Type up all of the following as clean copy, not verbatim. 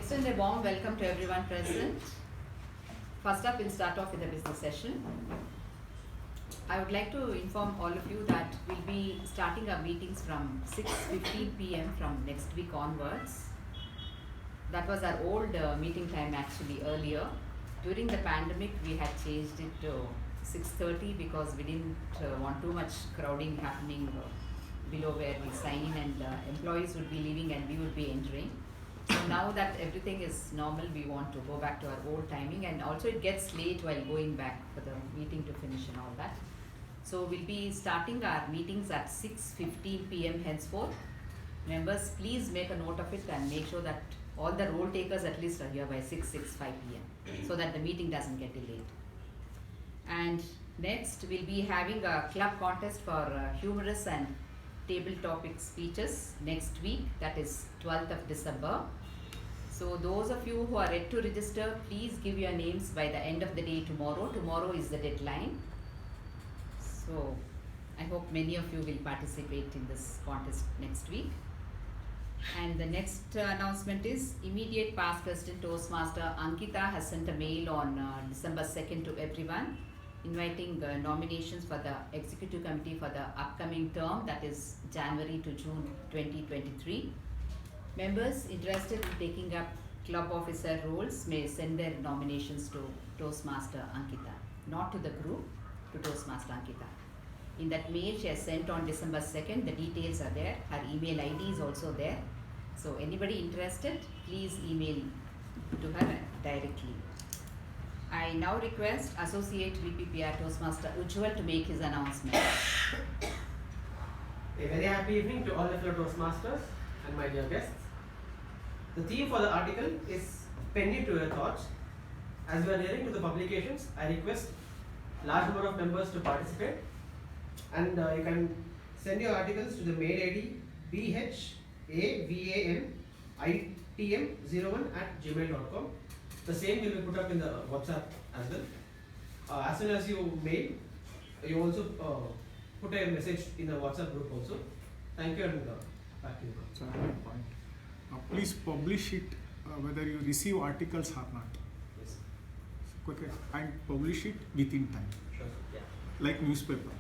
extend a warm welcome to everyone present. First up, we'll start off with the business session. I would like to inform all of you that we'll be starting our meetings from 6:15 p.m. from next week onwards. That was our old meeting time actually earlier. During the pandemic, we had changed it to 6:30 because we didn't want too much crowding happening below where we sign, and employees would be leaving and we would be entering. So now that everything is normal, we want to go back to our old timing, and also it gets late while going back for the meeting to finish and all that. So we'll be starting our meetings at 6:15 p.m. henceforth. Members, please make a note of it and make sure that all the roll takers at least are here by 6:05 p.m. so that the meeting doesn't get delayed. And next, we'll be having a club contest for humorous and table topic speeches next week, that is 12th of December. So those of you who are yet to register, please give your names by the end of the day tomorrow. Tomorrow is the deadline. So I hope many of you will participate in this contest next week. And the next announcement is immediate past President Toastmaster Ankita has sent a mail on December 2nd to everyone, inviting nominations for the executive committee for the upcoming term, that is January to June 2023. Members interested in taking up club officer roles may send their nominations to Toastmaster Ankita, not to the group, to Toastmaster Ankita. In that mail she has sent on December 2nd, the details are there. Her email ID is also there. So anybody interested, please email to her directly. I now request Associate VPPR Toastmaster Ujjwal to make his announcement. A very happy evening to all the fellow Toastmasters and my dear guests. The theme for the article is Penny to Your Thoughts. As we are nearing to the publications, I request large number of members to participate, and you can send your articles to the mail ID bhavanitm01@gmail.com. The same will be put up in the WhatsApp as well. As soon as you mail, you also put a message in the WhatsApp group also. Thank you, and back to you. So I have a point. Please publish it whether you receive articles or not. Yes. Okay, and publish it within time. Sure. Yeah. Like newspaper.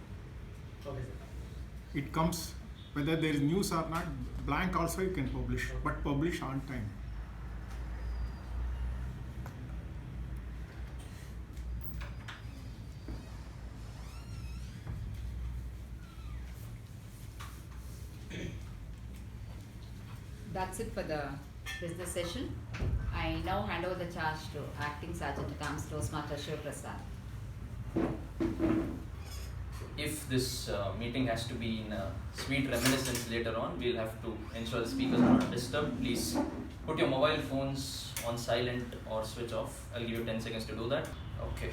Okay, sir. It comes whether there is news or not. Blank also you can publish, but publish on time. That's it for the business session. I now hand over the charge to Acting Sergeant at Arms Toastmaster Shiv Prasad. If this meeting has to be in sweet reminiscence later on, we'll have to ensure the speakers are not disturbed. Please put your mobile phones on silent or switch off. I'll give you 10 seconds to do that. Okay.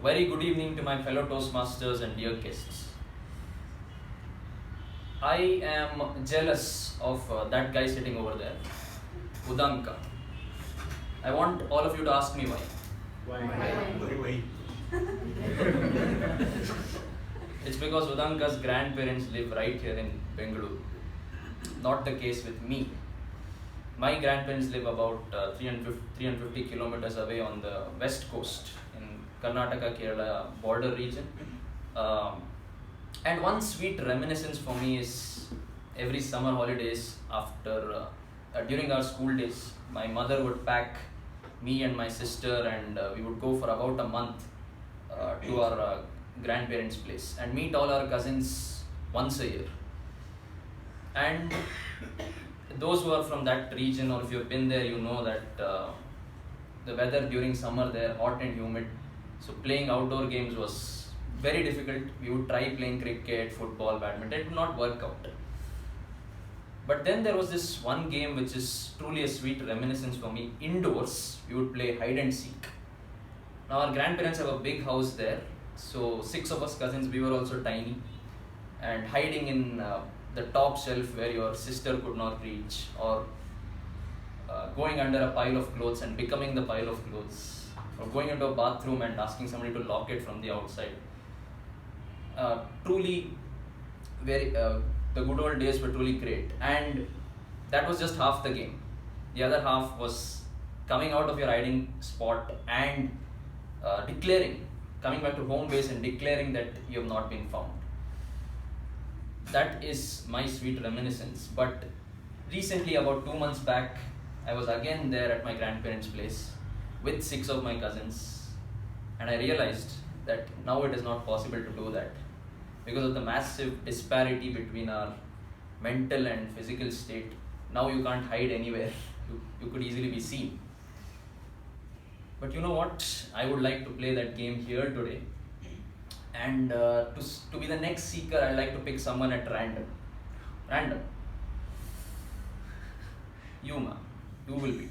Very good evening to my fellow Toastmasters and dear guests. I am jealous of that guy sitting over there, Udanka. I want all of you to ask me why. Why? It's because Udanka's grandparents live right here in Bengaluru. Not the case with me. My grandparents live about 350 kilometers away on the west coast in Karnataka-Kerala border region. And one sweet reminiscence for me is every summer holidays after during our school days, my mother would pack me and my sister, and we would go for about a month to our grandparents' place and meet all our cousins once a year. And those who are from that region, or if you've been there, you know that the weather during summer there, hot and humid, so playing outdoor games was very difficult. We would try playing cricket, football, badminton. It did not work out. But then there was this one game which is truly a sweet reminiscence for me. Indoors, we would play hide and seek. Now our grandparents have a big house there. So 6 of us cousins, we were also tiny. And hiding in the top shelf where your sister could not reach, or going under a pile of clothes and becoming the pile of clothes, or going into a bathroom and asking somebody to lock it from the outside. Truly, the good old days were truly great, and that was just half the game. The other half was coming out of your hiding spot and coming back to home base and declaring that you have not been found. That is my sweet reminiscence. But recently, about 2 months back, I was again there at my grandparents' place with 6 of my cousins, and I realized that now it is not possible to do that because of the massive disparity between our mental and physical state. Now you can't hide anywhere, you could easily be seen. But you know what? I would like to play that game here today. And to be the next seeker, I'd like to pick someone at random. Random. You, ma'am. You will be.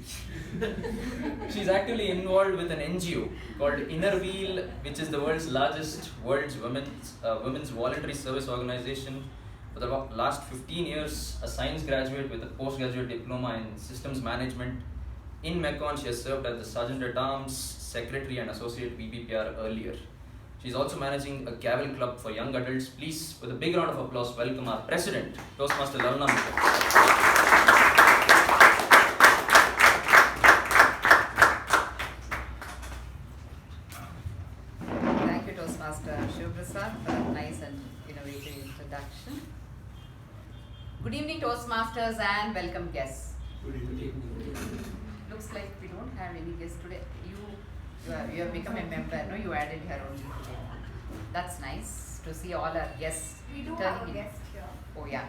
She's actually involved with an NGO called Inner Wheel, which is the world's largest women's voluntary service organization. For the last 15 years, a science graduate with a postgraduate diploma in systems management. In Mekong, she has served as the Sergeant at Arms, Secretary and Associate VPPR earlier. She's also managing a Gavel Club for young adults. Please, with a big round of applause, welcome our President, Toastmaster Lalna. Thank you, Toastmaster Shivaprasad, for that nice and innovative introduction. Good evening, Toastmasters, and welcome guests. Good evening. Looks like we don't have any guests today. You have become a member, no? You added here only today. That's nice to see all our guests. We do turning have a in. guest here. Oh yeah.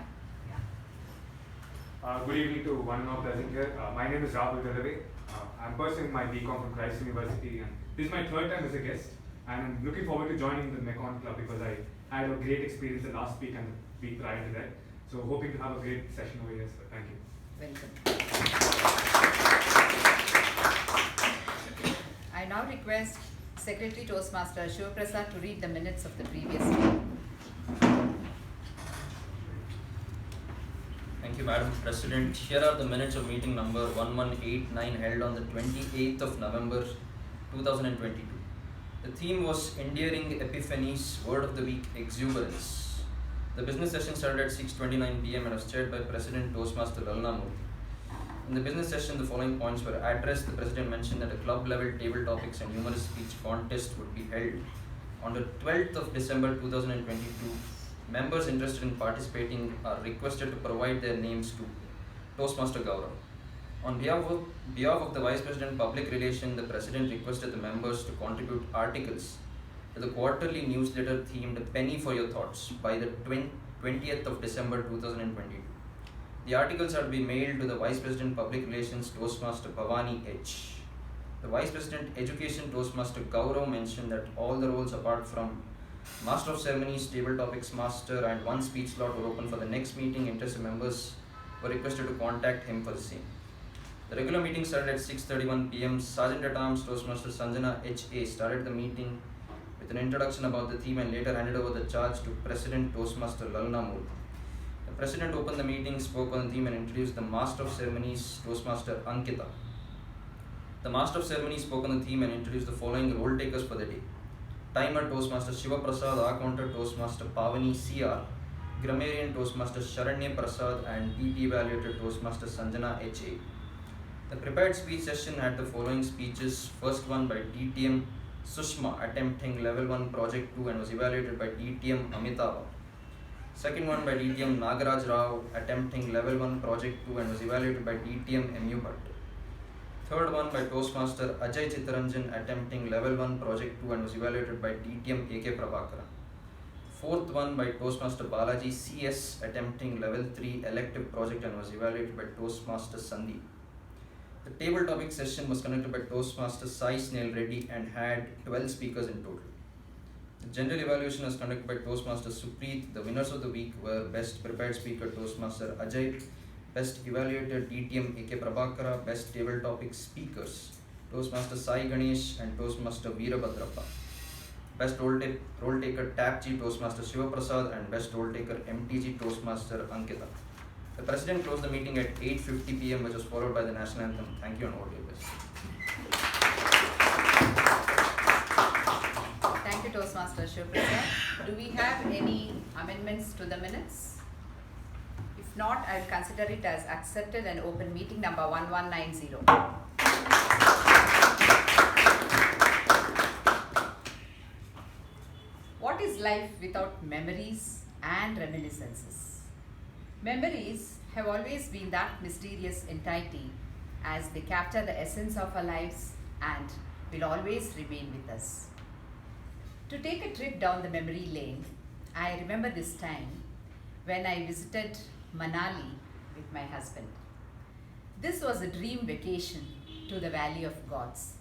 Good evening to one more present here. My name is Rahul Dalave. I'm pursuing my BCom from Christ University, and this is my third time as a guest. And I'm looking forward to joining the Mekong Club because I had a great experience the last week and the week prior to that. So hoping to have a great session over here. So thank you. Welcome. I now request Secretary Toastmaster Shivaprasad to read the minutes of the previous meeting. Thank you, Madam President. Here are the minutes of meeting number 1189 held on the 28th of November 2022. The theme was Endearing Epiphanies, Word of the Week, Exuberance. The business session started at 6:29 p.m. and was chaired by President Toastmaster Lalna. In the business session, the following points were addressed. The President mentioned that a club-level table topics and humorous speech contest would be held on the 12th of December 2022. Members interested in participating are requested to provide their names to Toastmaster Gaurav. On behalf of the Vice President Public Relations, the President requested the members to contribute articles to the quarterly newsletter themed Penny for Your Thoughts by the 20th of December 2022. The articles are to be mailed to the Vice President Public Relations Toastmaster Bhavani H. The Vice President Education Toastmaster Gaurav mentioned that all the roles apart from Master of Ceremonies, Table Topics Master and one speech slot were open for the next meeting. Interested members were requested to contact him for the same. The regular meeting started at 6:31 p.m. Sergeant at Arms Toastmaster Sanjana H.A. started the meeting with an introduction about the theme and later handed over the charge to President Toastmaster Lalna Murthy. The President opened the meeting, spoke on the theme and introduced the Master of Ceremonies Toastmaster Ankita. The Master of Ceremonies spoke on the theme and introduced the following role takers for the day. Timer Toastmaster Shiva Prasad, R-Counter Toastmaster Pavani CR, Grammarian Toastmaster Sharanya Prasad and DT Evaluator Toastmaster Sanjana H.A. The prepared speech session had the following speeches. First one by DTM Sushma attempting level 1 project 2 and was evaluated by DTM Amitabha. Second one by DTM Nagaraj Rao attempting level 1 project 2 and was evaluated by DTM MU Bhatt. Third one by Toastmaster Ajay Chittaranjan attempting level 1 project 2 and was evaluated by DTM AK Prabhakara. Fourth one by Toastmaster Balaji CS attempting level 3 elective project and was evaluated by Toastmaster Sandeep. The table topic session was conducted by Toastmaster Sai Snail Reddy and had 12 speakers in total. The general evaluation was conducted by Toastmaster Supreet. The winners of the week were Best Prepared Speaker Toastmaster Ajay, Best Evaluator DTM AK Prabhakara, Best Table Topic Speakers Toastmaster Sai Ganesh and Toastmaster Veerabhadrappa, Best Role Taker TAPG Toastmaster Shiva Prasad and Best Role Taker MTG Toastmaster Ankita. The President closed the meeting at 8:50 p.m. which was followed by the National Anthem. Thank you and all your best. Thank you, Toastmaster Shivaprasad. Do we have any amendments to the minutes? If If not, I'll consider it as accepted and open meeting number 1190. What is life without memories and reminiscences? Memories have always been that mysterious entity as they capture the essence of our lives and will always remain with us. To take a trip down the memory lane, I remember this time when I visited Manali with my husband. This was a dream vacation to the Valley of Gods.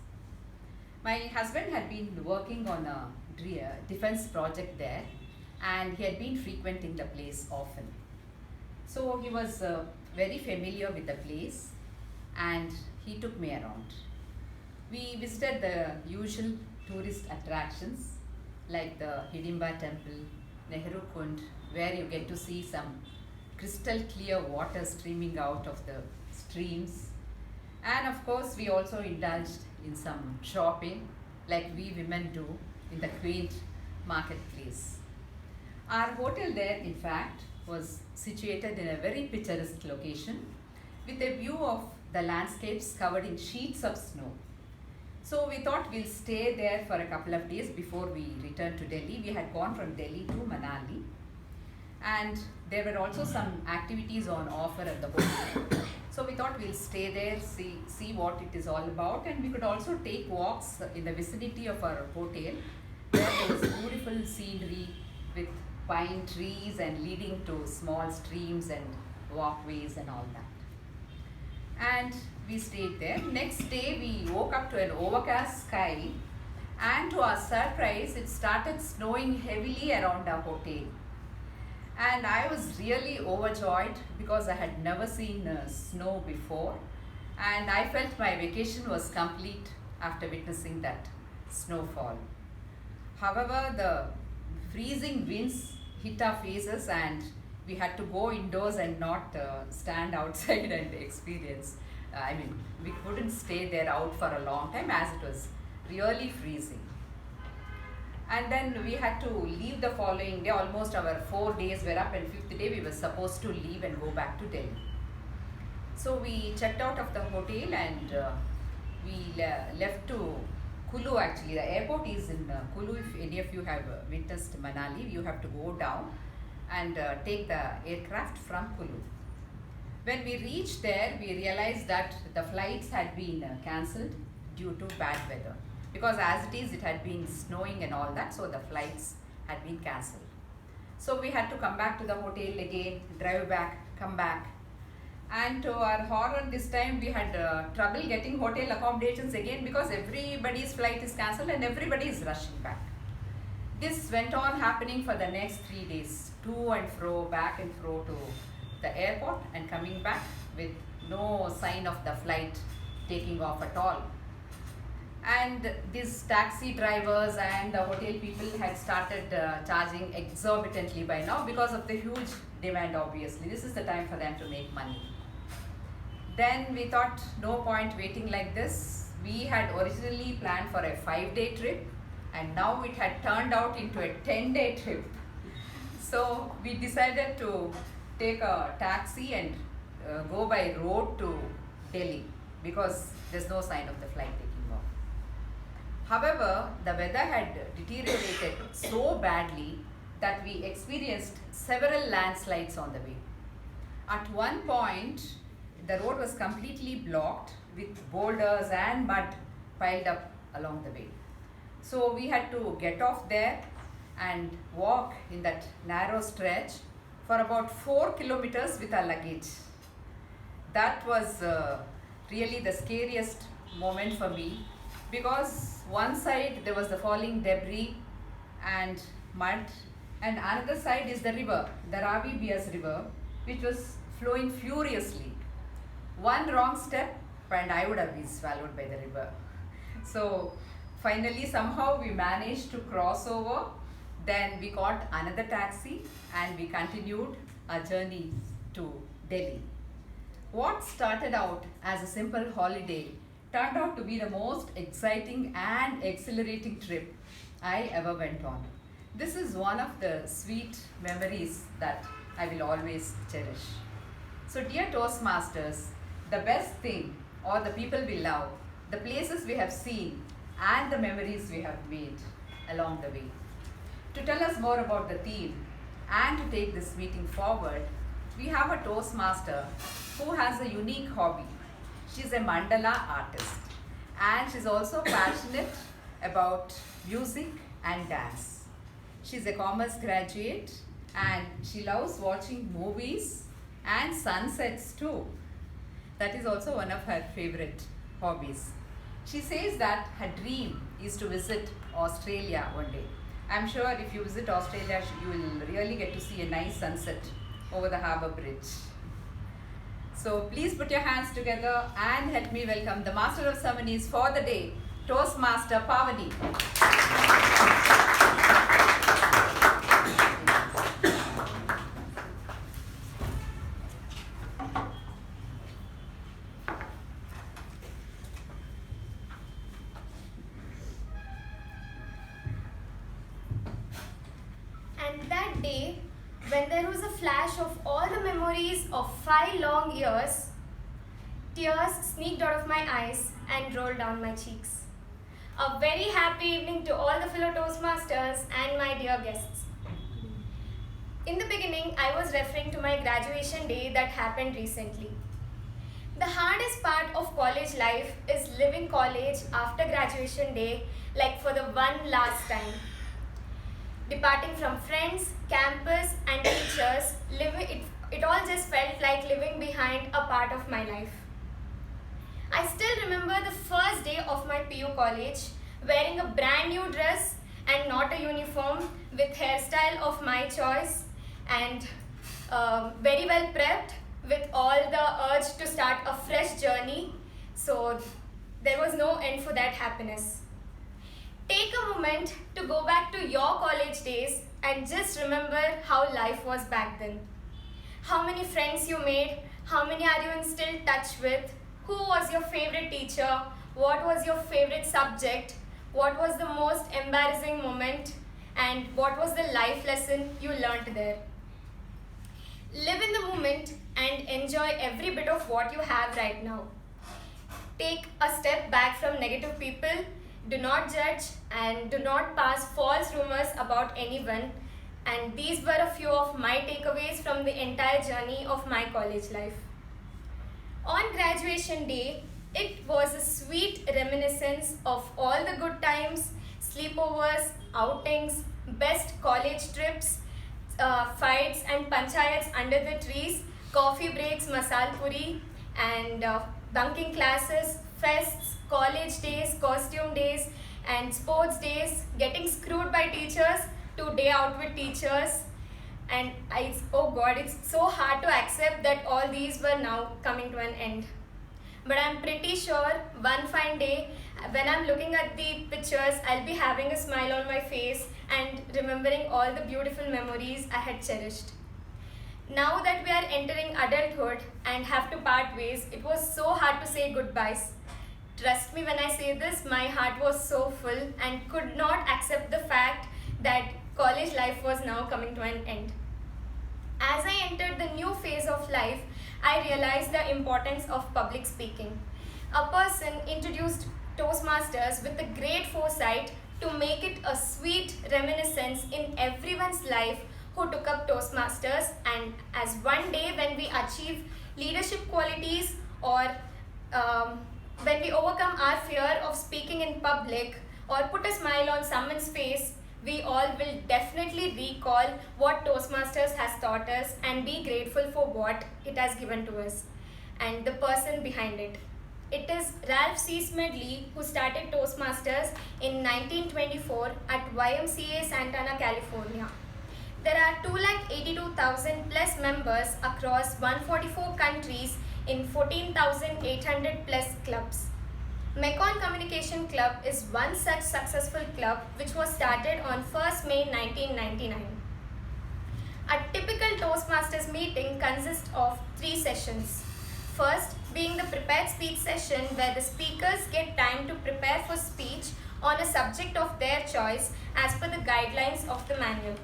My husband had been working on a defense project there, and he had been frequenting the place often. So he was very familiar with the place, and he took me around. We visited the usual tourist attractions like the Hidimba Temple, Nehru Kund, where you get to see some crystal clear water streaming out of the streams. And of course, we also indulged in some shopping like we women do in the quaint marketplace. Our hotel there, in fact, was situated in a very picturesque location with a view of the landscapes covered in sheets of snow. So we thought we'll stay there for a couple of days before we returned to Delhi. We had gone from Delhi to Manali, and there were also some activities on offer at the hotel. So we thought we'll stay there, see what it is all about, and we could also take walks in the vicinity of our hotel where there was beautiful scenery with pine trees and leading to small streams and walkways and all that. And we stayed there. Next day we woke up to an overcast sky, and to our surprise it started snowing heavily around our hotel. And I was really overjoyed because I had never seen snow before, and I felt my vacation was complete after witnessing that snowfall. However, the freezing winds hit our faces and we had to go indoors and not stand outside and experience. We couldn't stay there out for a long time as it was really freezing. And then we had to leave the following day. Almost our 4 days were up, and 5th day we were supposed to leave and go back to Delhi. So we checked out of the hotel and we left to Kulu. Actually, the airport is in Kulu. If any of you have witnessed Manali, you have to go down and take the aircraft from Kulu. When we reached there, we realized that the flights had been cancelled due to bad weather. Because as it is, it had been snowing and all that, so the flights had been cancelled. So we had to come back to the hotel again, drive back, come back. And to our horror, this time we had trouble getting hotel accommodations again because everybody's flight is cancelled and everybody is rushing back. This went on happening for the next 3 days, to and fro, back and fro to the airport and coming back with no sign of the flight taking off at all. And these taxi drivers and the hotel people had started charging exorbitantly by now because of the huge demand. Obviously, this is the time for them to make money. Then we thought, no point waiting like this. We had originally planned for a 5-day trip, and now it had turned out into a 10-day trip. So we decided to take a taxi and go by road to Delhi because there's no sign of the flight taking off. However, the weather had deteriorated so badly that we experienced several landslides on the way. At one point, the road was completely blocked with boulders and mud piled up along the way. So we had to get off there and walk in that narrow stretch for about 4 kilometers with our luggage. That was really the scariest moment for me because one side there was the falling debris and mud, and another side is the river, the Ravi Bias river, which was flowing furiously. One wrong step and I would have been swallowed by the river. So finally somehow we managed to cross over. Then we got another taxi and we continued our journey to Delhi. What started out as a simple holiday turned out to be the most exciting and exhilarating trip I ever went on. This is one of the sweet memories that I will always cherish. So dear Toastmasters, the best thing or the people we love, the places we have seen and the memories we have made along the way. To tell us more about the theme and to take this meeting forward, we have a Toastmaster who has a unique hobby. She's a mandala artist and she's also passionate about music and dance. She's a commerce graduate and she loves watching movies and sunsets too. That is also one of her favorite hobbies. She says that her dream is to visit Australia one day. I'm sure if you visit Australia, you will really get to see a nice sunset over the harbour bridge. So please put your hands together and help me welcome the Master of Ceremonies for the day, Toastmaster Pavani. And that day, when there was a flash of all the memories of 5 long years, tears sneaked out of my eyes and rolled down my cheeks. A very happy evening to all the fellow Toastmasters and my dear guests. In the beginning, I was referring to my graduation day that happened recently. The hardest part of college life is living college after graduation day, like for the one last time. Departing from friends, campus and teachers, it all just felt like living behind a part of my life. I still remember the first day of my PU college, wearing a brand new dress and not a uniform, with hairstyle of my choice and very well prepped with all the urge to start a fresh journey. So there was no end for that happiness. Take a moment to go back to your college days and just remember how life was back then. How many friends you made, how many are you in still touch with, who was your favorite teacher, what was your favorite subject, what was the most embarrassing moment, and what was the life lesson you learnt there. Live in the moment and enjoy every bit of what you have right now. Take a step back from negative people. Do not judge and do not pass false rumors about anyone. And these were a few of my takeaways from the entire journey of my college life. On graduation day, it was a sweet reminiscence of all the good times, sleepovers, outings, best college trips, fights and panchayats under the trees, coffee breaks, masal puri, and bunking classes, fests, college days, costume days, and sports days, getting screwed by teachers to day out with teachers. And oh God, it's so hard to accept that all these were now coming to an end. But I'm pretty sure one fine day, when I'm looking at the pictures, I'll be having a smile on my face and remembering all the beautiful memories I had cherished. Now that we are entering adulthood and have to part ways, it was so hard to say goodbyes. Trust me when I say this, my heart was so full and could not accept the fact that college life was now coming to an end. As I entered the new phase of life, I realized the importance of public speaking. A person introduced Toastmasters with a great foresight to make it a sweet reminiscence in everyone's life who took up Toastmasters, and as one day when we achieve leadership qualities or when we overcome our fear of speaking in public or put a smile on someone's face, we all will definitely recall what Toastmasters has taught us and be grateful for what it has given to us and the person behind it. It is Ralph C. Smedley who started Toastmasters in 1924 at YMCA Santana, California. There are 282,000 plus members across 144 countries in 14,800 plus clubs. Mekong Communication Club is one such successful club which was started on 1st May 1999. A typical Toastmasters meeting consists of 3 sessions. First being the prepared speech session, where the speakers get time to prepare for speech on a subject of their choice as per the guidelines of the manual.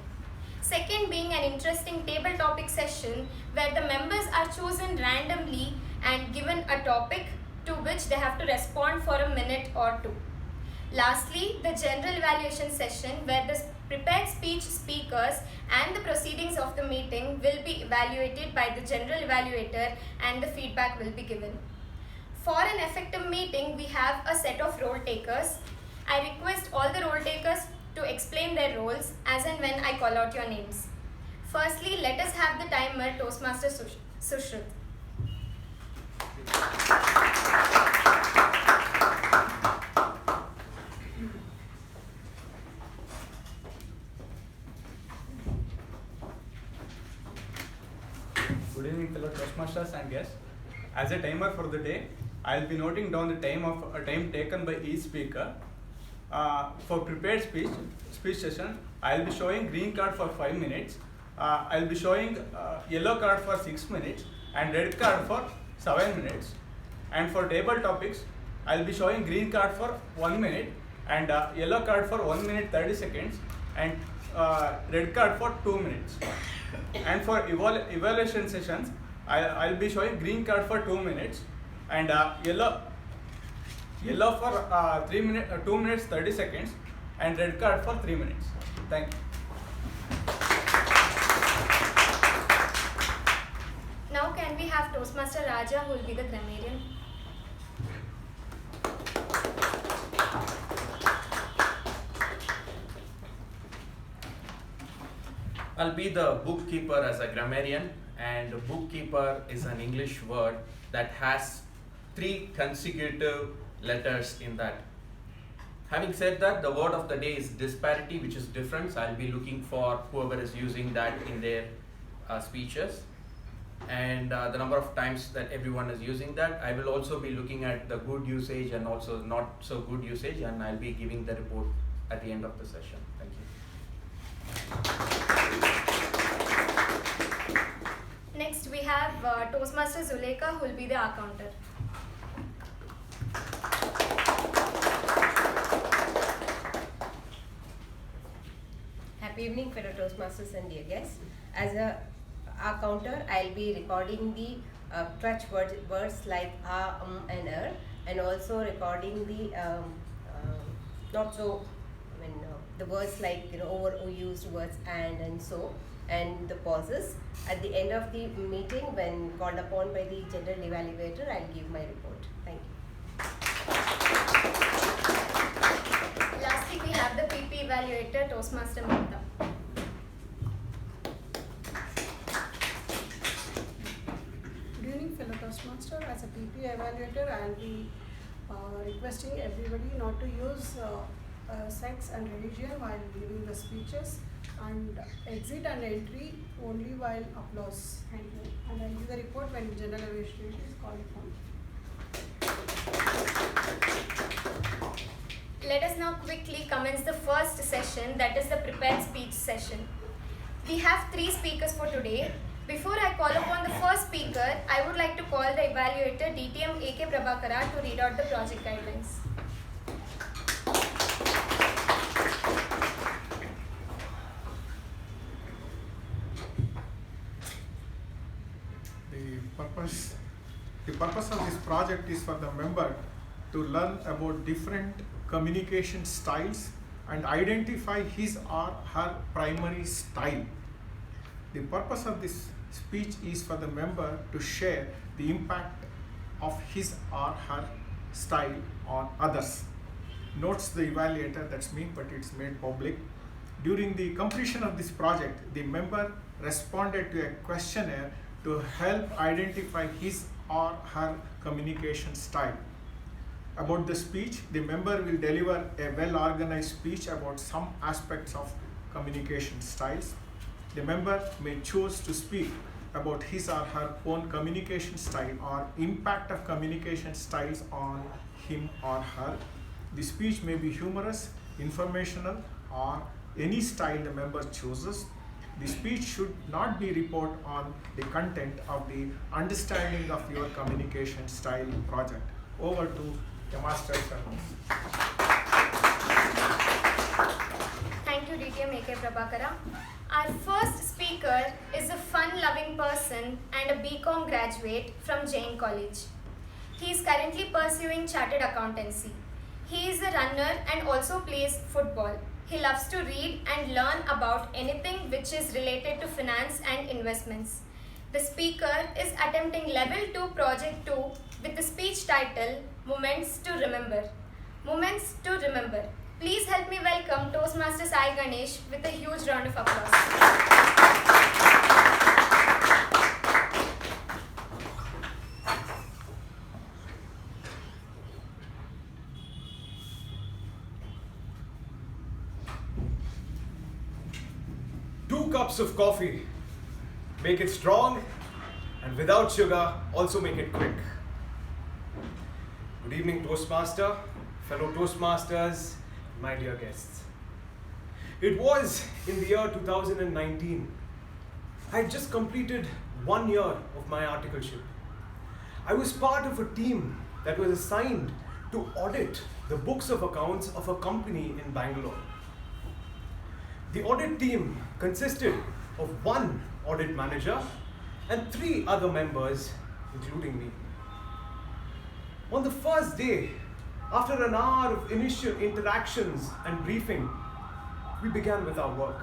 Second being an interesting table topic session where the members are chosen randomly and given a topic to which they have to respond for a minute or two. Lastly, the general evaluation session where the prepared speech speakers and the proceedings of the meeting will be evaluated by the general evaluator and the feedback will be given. For an effective meeting, we have a set of role takers. I request all the role takers to explain their roles as and when I call out your names. Firstly, let us have the timer Toastmaster Sushruth. Good evening, fellow Toastmasters and guests. As a timer for the day, I'll be noting down the time taken by each speaker. For prepared speech session, I'll be showing green card for 5 minutes. I'll be showing yellow card for 6 minutes and red card for 7 minutes. And for table topics, I'll be showing green card for 1 minute and yellow card for 1 minute 30 seconds and red card for 2 minutes. And for evaluation sessions, I'll be showing green card for 2 minutes and yellow for 2 minutes 30 seconds and red card for 3 minutes. Thank you. Now can we have Toastmaster Raja who will be the grammarian? I'll be the bookkeeper as a grammarian, and bookkeeper is an English word that has 3 consecutive letters in that. Having said that, the word of the day is disparity, which is difference. I'll be looking for whoever is using that in their speeches and the number of times that everyone is using that. I will also be looking at the good usage and also not so good usage, and I'll be giving the report at the end of the session. Thank you. Next we have Toastmaster Zuleka who will be the accountant. Happy evening, fellow Toastmasters and dear guests. As a counter, I'll be recording the clutch words like and and also recording the not so, the words like overused words and so, and the pauses. At the end of the meeting, when called upon by the general evaluator, I'll give my report. Thank you. Lastly, we have the PP evaluator, Toastmaster Mamta. Good evening, fellow Toastmaster. As a PP evaluator, I will be requesting everybody not to use sex and religion while giving the speeches, and exit and entry only while applause. Thank you. And I will give the report when general evaluation is called upon. Let us now quickly commence the first session, that is the prepared speech session. We have 3 speakers for today. Before I call upon the first speaker, I would like to call the evaluator DTM AK Prabhakara to read out the project guidelines. The purpose of this project is for the member to learn about different communication styles and identify his or her primary style. The purpose of this speech is for the member to share the impact of his or her style on others. Notes the evaluator, that's me, but it's made public. During the completion of this project, the member responded to a questionnaire to help identify his or her communication style. About the speech, the member will deliver a well-organized speech about some aspects of communication styles. The member may choose to speak about his or her own communication style or impact of communication styles on him or her. The speech may be humorous, informational, or any style the member chooses. The speech should not be report on the content of the understanding of your communication style project. Over to the master. Thank you, DTM A.K. Prabhakara. Our first speaker is a fun-loving person and a BCom graduate from Jain College. He is currently pursuing chartered accountancy. He is a runner and also plays football. He loves to read and learn about anything which is related to finance and investments. The speaker is attempting Level 2 Project 2 with the speech title Moments to Remember. Moments to Remember. Please help me welcome Toastmaster Sai Ganesh with a huge round of applause. Two cups of coffee. Make it strong, and without sugar, also make it quick. Good evening, Toastmaster, fellow Toastmasters, my dear guests. It was in the year 2019. I had just completed 1 year of my articleship. I was part of a team that was assigned to audit the books of accounts of a company in Bangalore. The audit team consisted of 1 audit manager and 3 other members, including me. On the first day, after an hour of initial interactions and briefing, we began with our work.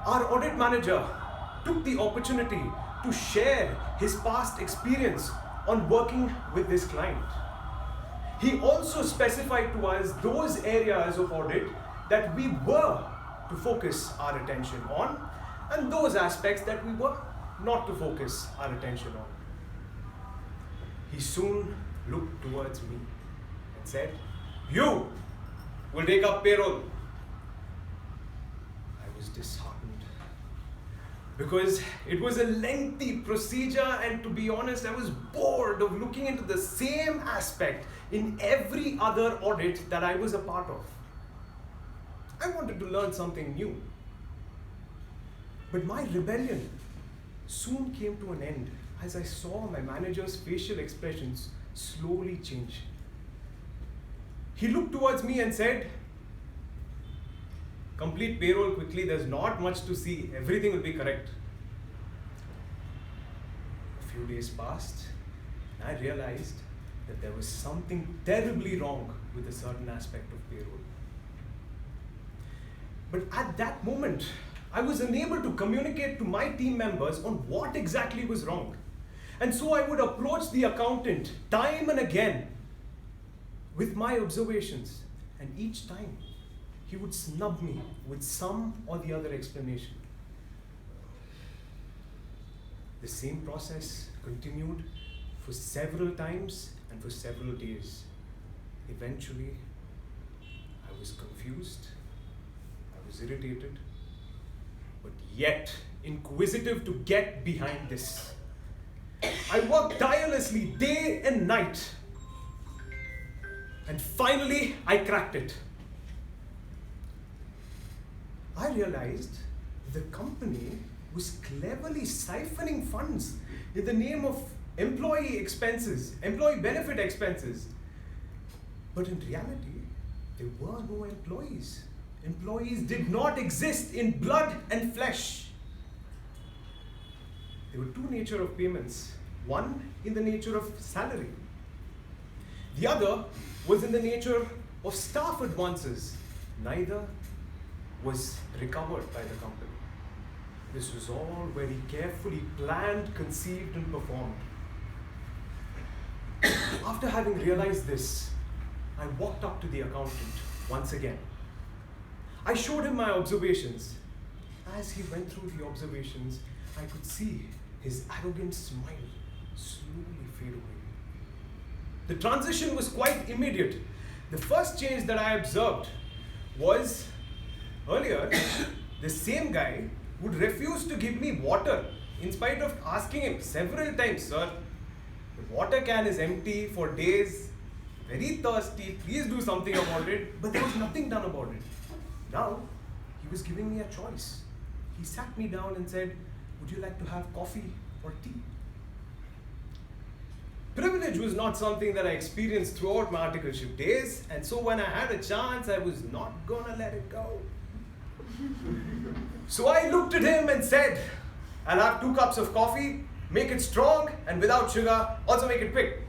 Our audit manager took the opportunity to share his past experience on working with this client. He also specified to us those areas of audit that we were to focus our attention on and those aspects that we were not to focus our attention on. He soon looked towards me and said, "You will take up payroll." I was disheartened because it was a lengthy procedure, and to be honest, I was bored of looking into the same aspect in every other audit that I was a part of. I wanted to learn something new. But my rebellion soon came to an end as I saw my manager's facial expressions slowly change. He looked towards me and said, "Complete payroll quickly, there's not much to see, everything will be correct." A few days passed and I realized that there was something terribly wrong with a certain aspect of payroll. But at that moment, I was unable to communicate to my team members on what exactly was wrong. And so I would approach the accountant time and again with my observations. And each time, he would snub me with some or the other explanation. The same process continued for several times and for several days. Eventually, I was confused. I was irritated, but yet inquisitive to get behind this. I worked tirelessly day and night, and finally I cracked it. I realized the company was cleverly siphoning funds in the name of employee expenses, employee benefit expenses. But in reality, there were no employees. Employees did not exist in blood and flesh. There were 2 nature of payments. One in the nature of salary. The other was in the nature of staff advances. Neither was recovered by the company. This was all very carefully planned, conceived, and performed. After having realized this, I walked up to the accountant once again. I showed him my observations. As he went through the observations, I could see his arrogant smile slowly fade away. The transition was quite immediate. The first change that I observed was, earlier, the same guy would refuse to give me water in spite of asking him several times, "Sir, the water can is empty for days, very thirsty, please do something about it." But there was nothing done about it. Now, he was giving me a choice. He sat me down and said, "Would you like to have coffee or tea?" Privilege was not something that I experienced throughout my articleship days, and so when I had a chance, I was not gonna let it go. So I looked at him and said, I'll have 2 cups of coffee, make it strong and without sugar, also make it quick.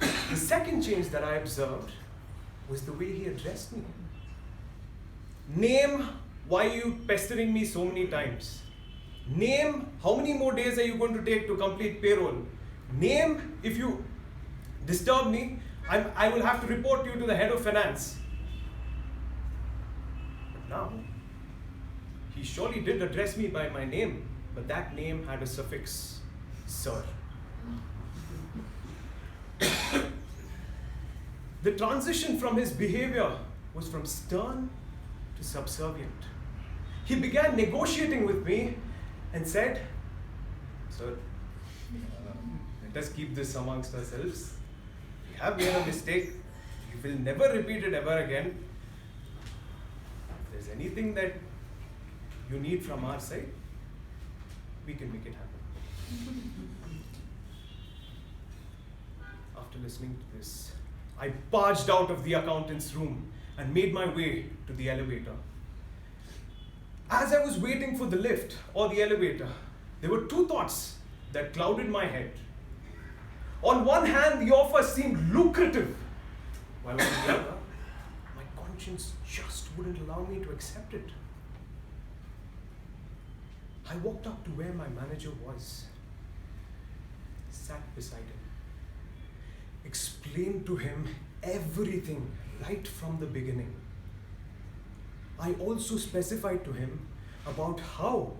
The second change that I observed was the way he addressed me. Name why you pestering me so many times. Name how many more days are you going to take to complete payroll. Name if you disturb me, I will have to report you to the head of finance. But now, he surely did address me by my name, but that name had a suffix, sir. The transition from his behavior was from stern to subservient. He began negotiating with me and said, sir, let us keep this amongst ourselves. We have made a mistake. We will never repeat it ever again. If there's anything that you need from our side, we can make it happen. After listening to this, I barged out of the accountant's room and made my way to the elevator. As I was waiting for the lift or the elevator, there were 2 thoughts that clouded my head. On one hand, the offer seemed lucrative, while on the other, my conscience just wouldn't allow me to accept it. I walked up to where my manager was, sat beside him, explained to him everything right from the beginning. I also specified to him about how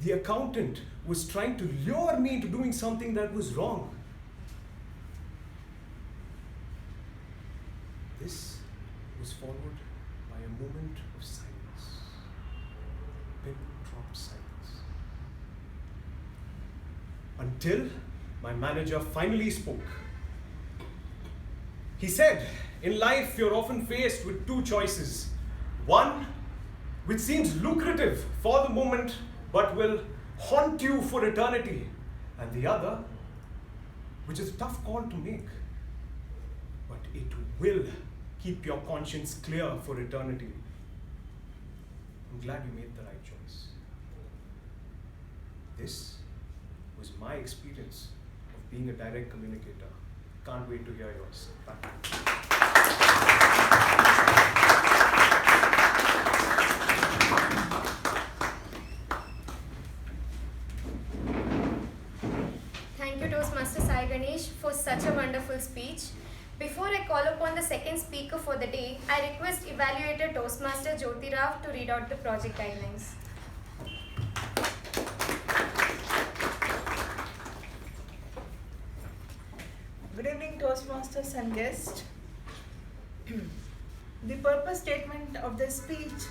the accountant was trying to lure me into doing something that was wrong. This was followed by a moment of silence. Pin drop silence. Until my manager finally spoke. He said, in life you're often faced with 2 choices. One, which seems lucrative for the moment, but will haunt you for eternity. And the other, which is a tough call to make, but it will keep your conscience clear for eternity. I'm glad you made the right choice. This was my experience of being a direct communicator. Can't wait to hear yours. Bye. Thank you, Toastmaster Sai Ganesh, for such a wonderful speech. Before I call upon the second speaker for the day, I request evaluator Toastmaster Jyoti Rao to read out the project guidelines. Good evening, Toastmasters and guests. The purpose statement of this speech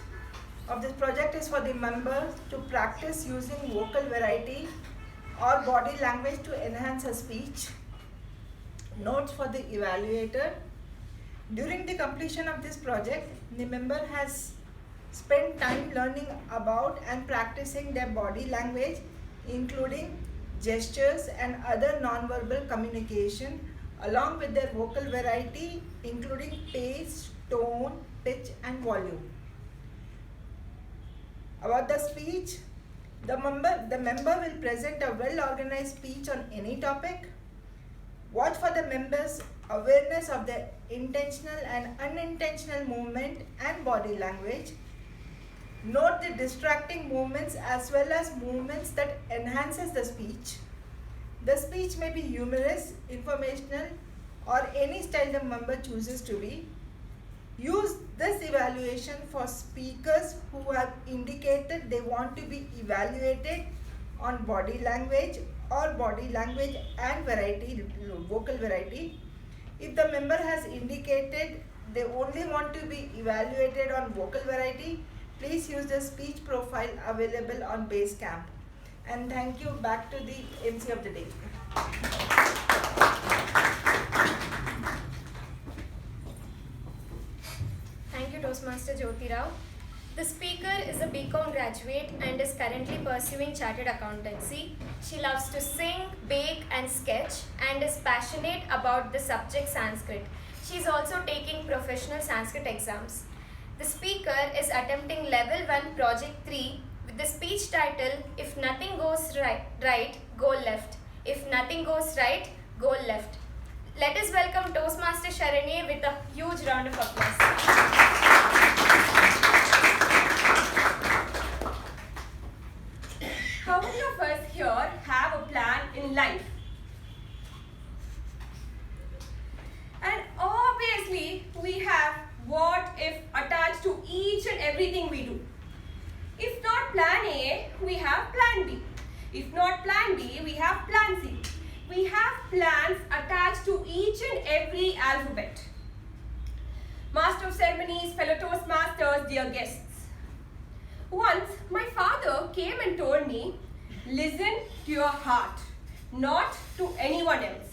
of this project is for the members to practice using vocal variety or body language to enhance a speech. Notes for the evaluator. During the completion of this project, the member has spent time learning about and practicing their body language, including gestures and other non-verbal communication, along with their vocal variety, including pace, tone, pitch, and volume. About the speech, the member will present a well-organized speech on any topic. Watch for the members' awareness of their intentional and unintentional movement and body language. Note the distracting movements as well as movements that enhances the speech. The speech may be humorous, informational, or any style the member chooses to be. Use this evaluation for speakers who have indicated they want to be evaluated on body language or body language and variety, vocal variety. If the member has indicated they only want to be evaluated on vocal variety, please use the speech profile available on Basecamp. And thank you. Back to the MC of the day. Thank you, Toastmaster Jyoti Rao. The speaker is a BCom graduate and is currently pursuing chartered accountancy. She loves to sing, bake and sketch and is passionate about the subject Sanskrit. She is also taking professional Sanskrit exams. The speaker is attempting level 1 project 3 with the speech title, If Nothing Goes Right, Go Left. If Nothing Goes Right, Go Left. Let us welcome Toastmaster Sharanye with a huge round of applause. How many of us here have a plan in life? And obviously, we have what if attached to each and everything we do. If not plan A, we have plan B. If not plan B, we have plan C. We have plans attached to each and every alphabet. Master of ceremonies, fellow Toastmasters, dear guests. Once, my father came and told me, listen to your heart, not to anyone else.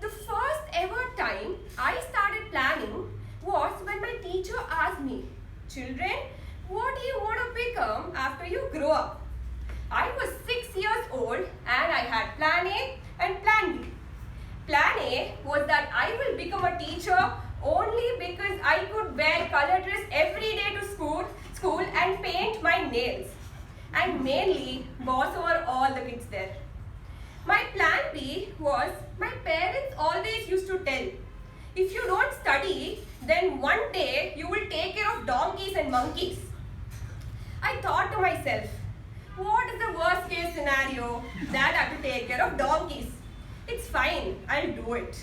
The first ever time I started planning was when my teacher asked me, children, what do you want to become after you grow up? I was 6 years old and I had plan A and plan B. Plan A was that I will become a teacher only because I could wear color dress every day to school and paint my nails and mainly boss over all the kids there. My plan B was my parents always used to tell, if you don't study, then one day you will take care of donkeys and monkeys. I thought to myself, what is the worst case scenario that I have to take care of donkeys? It's fine, I'll do it.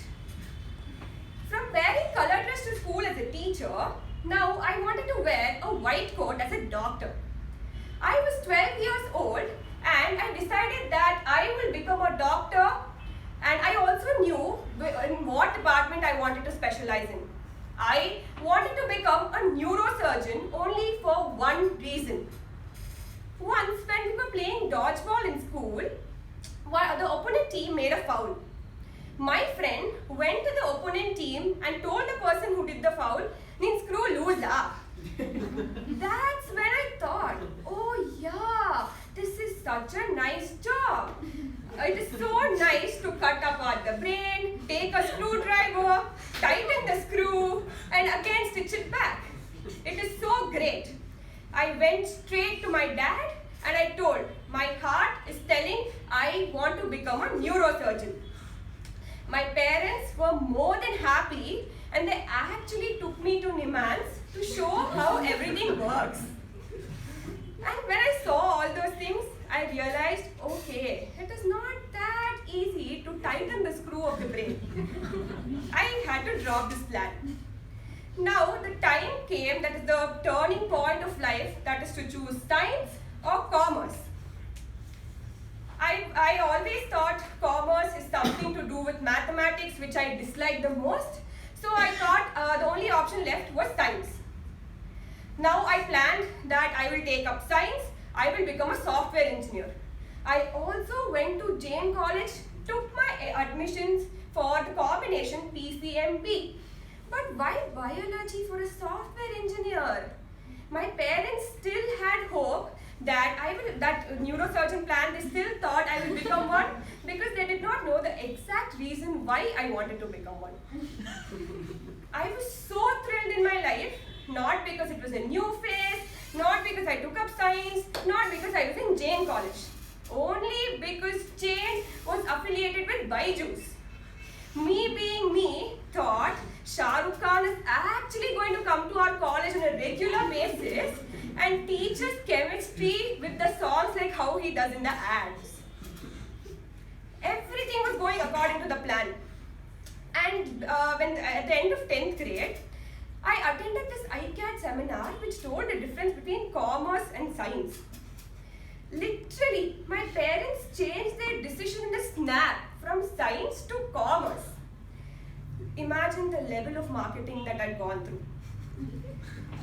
From wearing color dress to school as a teacher, now I wanted to wear a white coat as a doctor. I was 12 years old and I decided that I will become a doctor, and I also knew in what department I wanted to specialize in. I wanted to become a neurosurgeon only for one reason. Once when we were playing dodgeball in school, the opponent team made a foul. My friend went to the opponent team and told the person who did the foul, "Nin screw loose ah." That's when I thought, oh yeah, this is such a nice job. It is so nice to cut apart the brain, take a screwdriver, tighten the screw and again stitch it back. It is so great. I went straight to my dad and I told, my heart is telling I want to become a neurosurgeon. My parents were more than happy and they actually took me to Nimans to show how everything works. And when I saw all those things, I realized, okay, it is not that easy to tighten the screw of the brain. I had to drop this plan. Now the time came, that is the turning point of life, that is to choose science or commerce. I always thought commerce is something to do with mathematics, which I disliked the most. So I thought the only option left was science. Now I planned that I will take up science, I will become a software engineer. I also went to Jain College, took my admissions for the combination PCMB. But why biology for a software engineer? My parents still had hope that neurosurgeon plan, they still thought I will become one because they did not know the exact reason why I wanted to become one. I was so thrilled in my life, not because it was a new phase, not because I took up science, not because I was in Jain College. Only because Jain was affiliated with Byju's. Me being me thought Shah Rukh Khan is actually going to come to our college on a regular basis and teach us chemistry with the songs like how he does in the ads. Everything was going according to the plan. And when at the end of 10th grade, I attended this ICAT seminar which told the difference between commerce and science. Literally, my parents changed their decision in a snap from science to commerce. Imagine the level of marketing that I'd gone through.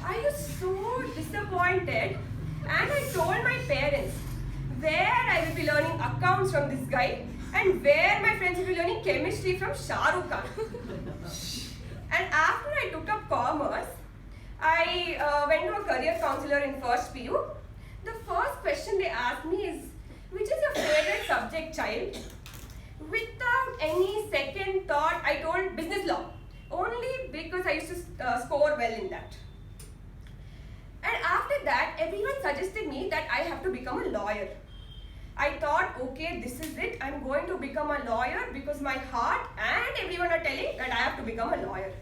I was so disappointed and I told my parents where I will be learning accounts from this guy and where my friends will be learning chemistry from Shah Rukh Khan. And after I took up commerce, I went to a career counselor in first PU. The first question they asked me is, which is your favorite subject, child? Without any second thought, I told business law. Only because I used to score well in that. And after that, everyone suggested me that I have to become a lawyer. I thought, okay, this is it. I'm going to become a lawyer because my heart and everyone are telling that I have to become a lawyer.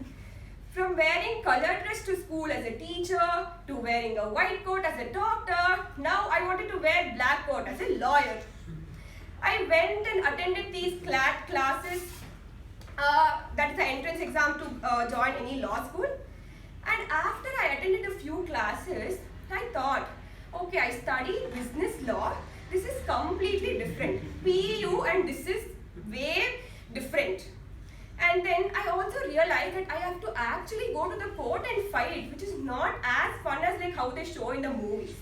From wearing colored dress to school as a teacher, to wearing a white coat as a doctor, now I wanted to wear black coat as a lawyer. I went and attended these classes, that is the entrance exam to join any law school. And after I attended a few classes, I thought, okay, I studied business law. This is completely different. PU and this is way different. And then I also realized that I have to actually go to the court and fight, which is not as fun as like how they show in the movies.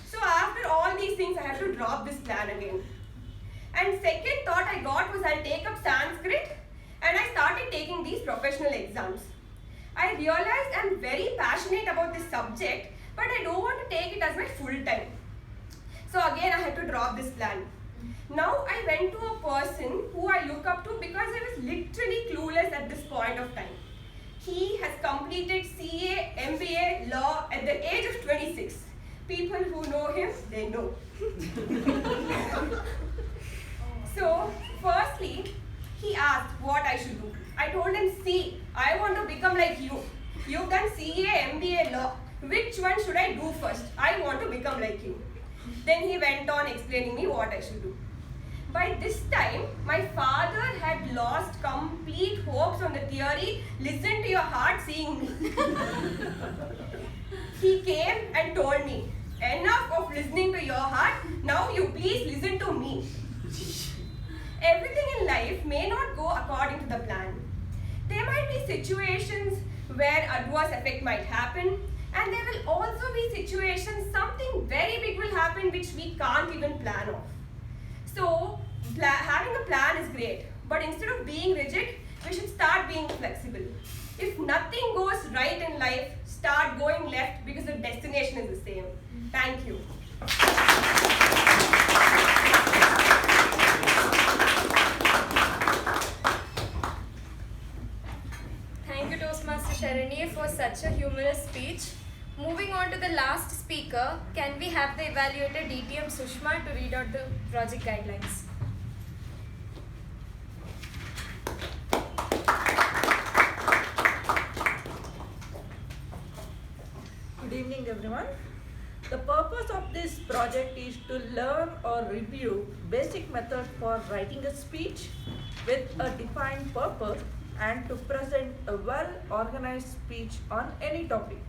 So after all these things, I have to drop this plan again. And second thought I got was I'll take up Sanskrit, and I started taking these professional exams. I realized I'm very passionate about this subject, but I don't want to take it as my full time. So again I had to drop this plan. Now I went to a person who I look up to because I was literally clueless at this point of time. He has completed CA, MBA, law at the age of 26. People who know him, they know. So firstly, he asked what I should do. I told him, see, I want to become like you. You've done CA, MBA, law. Which one should I do first? I want to become like you. Then he went on explaining me what I should do. By this time, my father had lost complete hopes on the theory, listen to your heart seeing me. He came and told me, enough of listening to your heart, now you please listen to me. Everything in life may not go according to the plan. There might be situations where adverse effect might happen, and there will also be situations something very big will happen which we can't even plan of. So having a plan is great, but instead of being rigid, we should start being flexible. If nothing goes right in life, start going left because the destination is the same. Thank you. Thank you, Toastmaster Sharani, for such a humorous speech. Moving on to the last speaker, can we have the evaluator DTM Sushma to read out the project guidelines? Good evening, everyone. The purpose of this project is to learn or review basic methods for writing a speech with a defined purpose and to present a well-organized speech on any topic.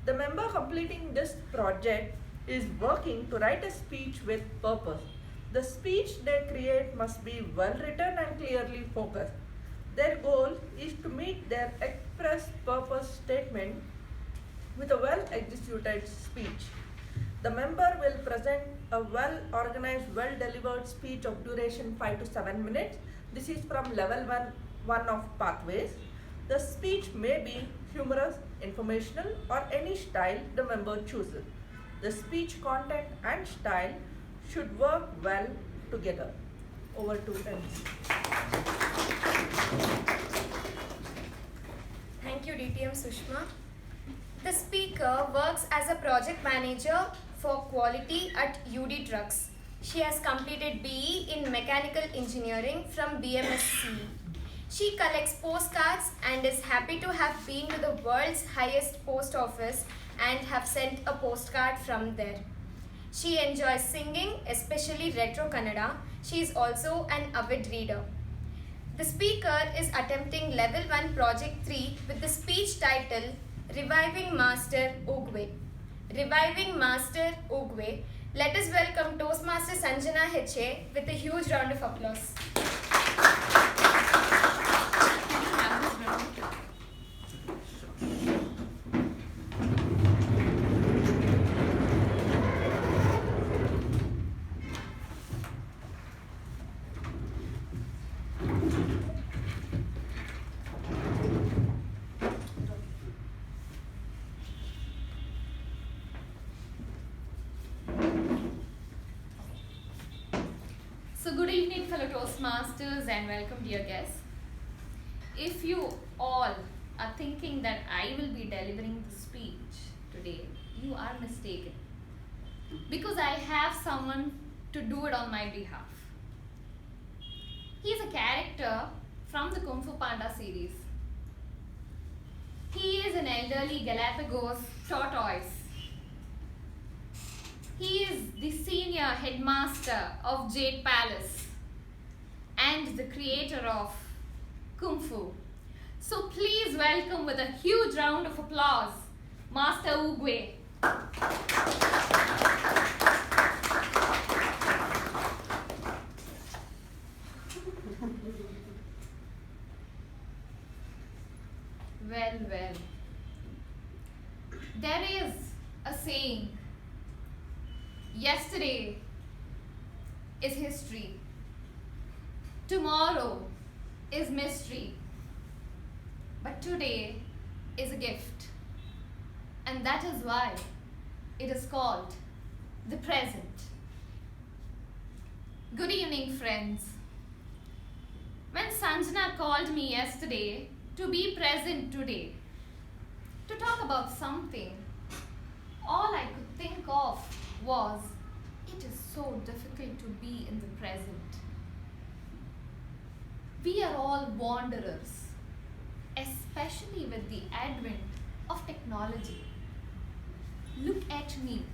The member completing this project is working to write a speech with purpose. The speech they create must be well written and clearly focused. Their goal is to meet their express purpose statement with a well-executed speech. The member will present a well-organized, well-delivered speech of duration 5 to 7 minutes. This is from level 1 of pathways. The speech may be humorous, informational, or any style the member chooses. The speech content and style should work well together. Over to MC. Thank you, DTM Sushma. The speaker works as a project manager for quality at UD Trucks. She has completed BE in Mechanical Engineering from BMSC. She collects postcards and is happy to have been to the world's highest post office and have sent a postcard from there. She enjoys singing, especially retro Kannada. She is also an avid reader. The speaker is attempting level 1 project 3 with the speech title Reviving Master Ugwe. Reviving Master Ugwe. Let us welcome Toastmaster Sanjana Heche with a huge round of applause. evening, fellow Toastmasters, and welcome, dear guests. If you all are thinking that I will be delivering the speech today, you are mistaken. Because I have someone to do it on my behalf. He is a character from the Kung Fu Panda series. He is an elderly Galapagos tortoise. He is the senior headmaster of Jade Palace and the creator of Kung Fu. So please welcome with a huge round of applause, Master Oogway. Well. There is a saying, yesterday is history, tomorrow is mystery, but today is a gift. And that is why it is called the present. Good evening, friends. When Sanjana called me yesterday to be present today, to talk about something, all I could think of was, it is so difficult to be in the present. We are all wanderers, especially with the advent of technology. Look at me.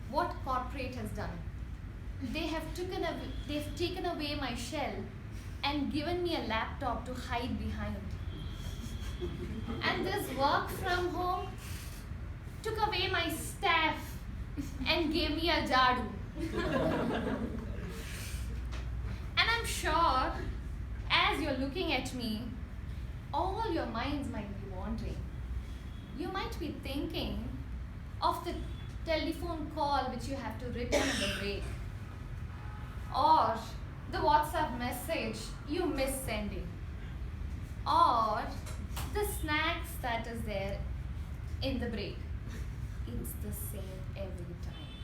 What corporate has done? They've taken away my shell and given me a laptop to hide behind. And this work from home took away my staff and gave me a jadu. And I'm sure, as you're looking at me, all your minds might be wandering. You might be thinking of the telephone call which you have to return in the break, or the WhatsApp message you miss sending, or the snacks that is there in the break. It's the same every time.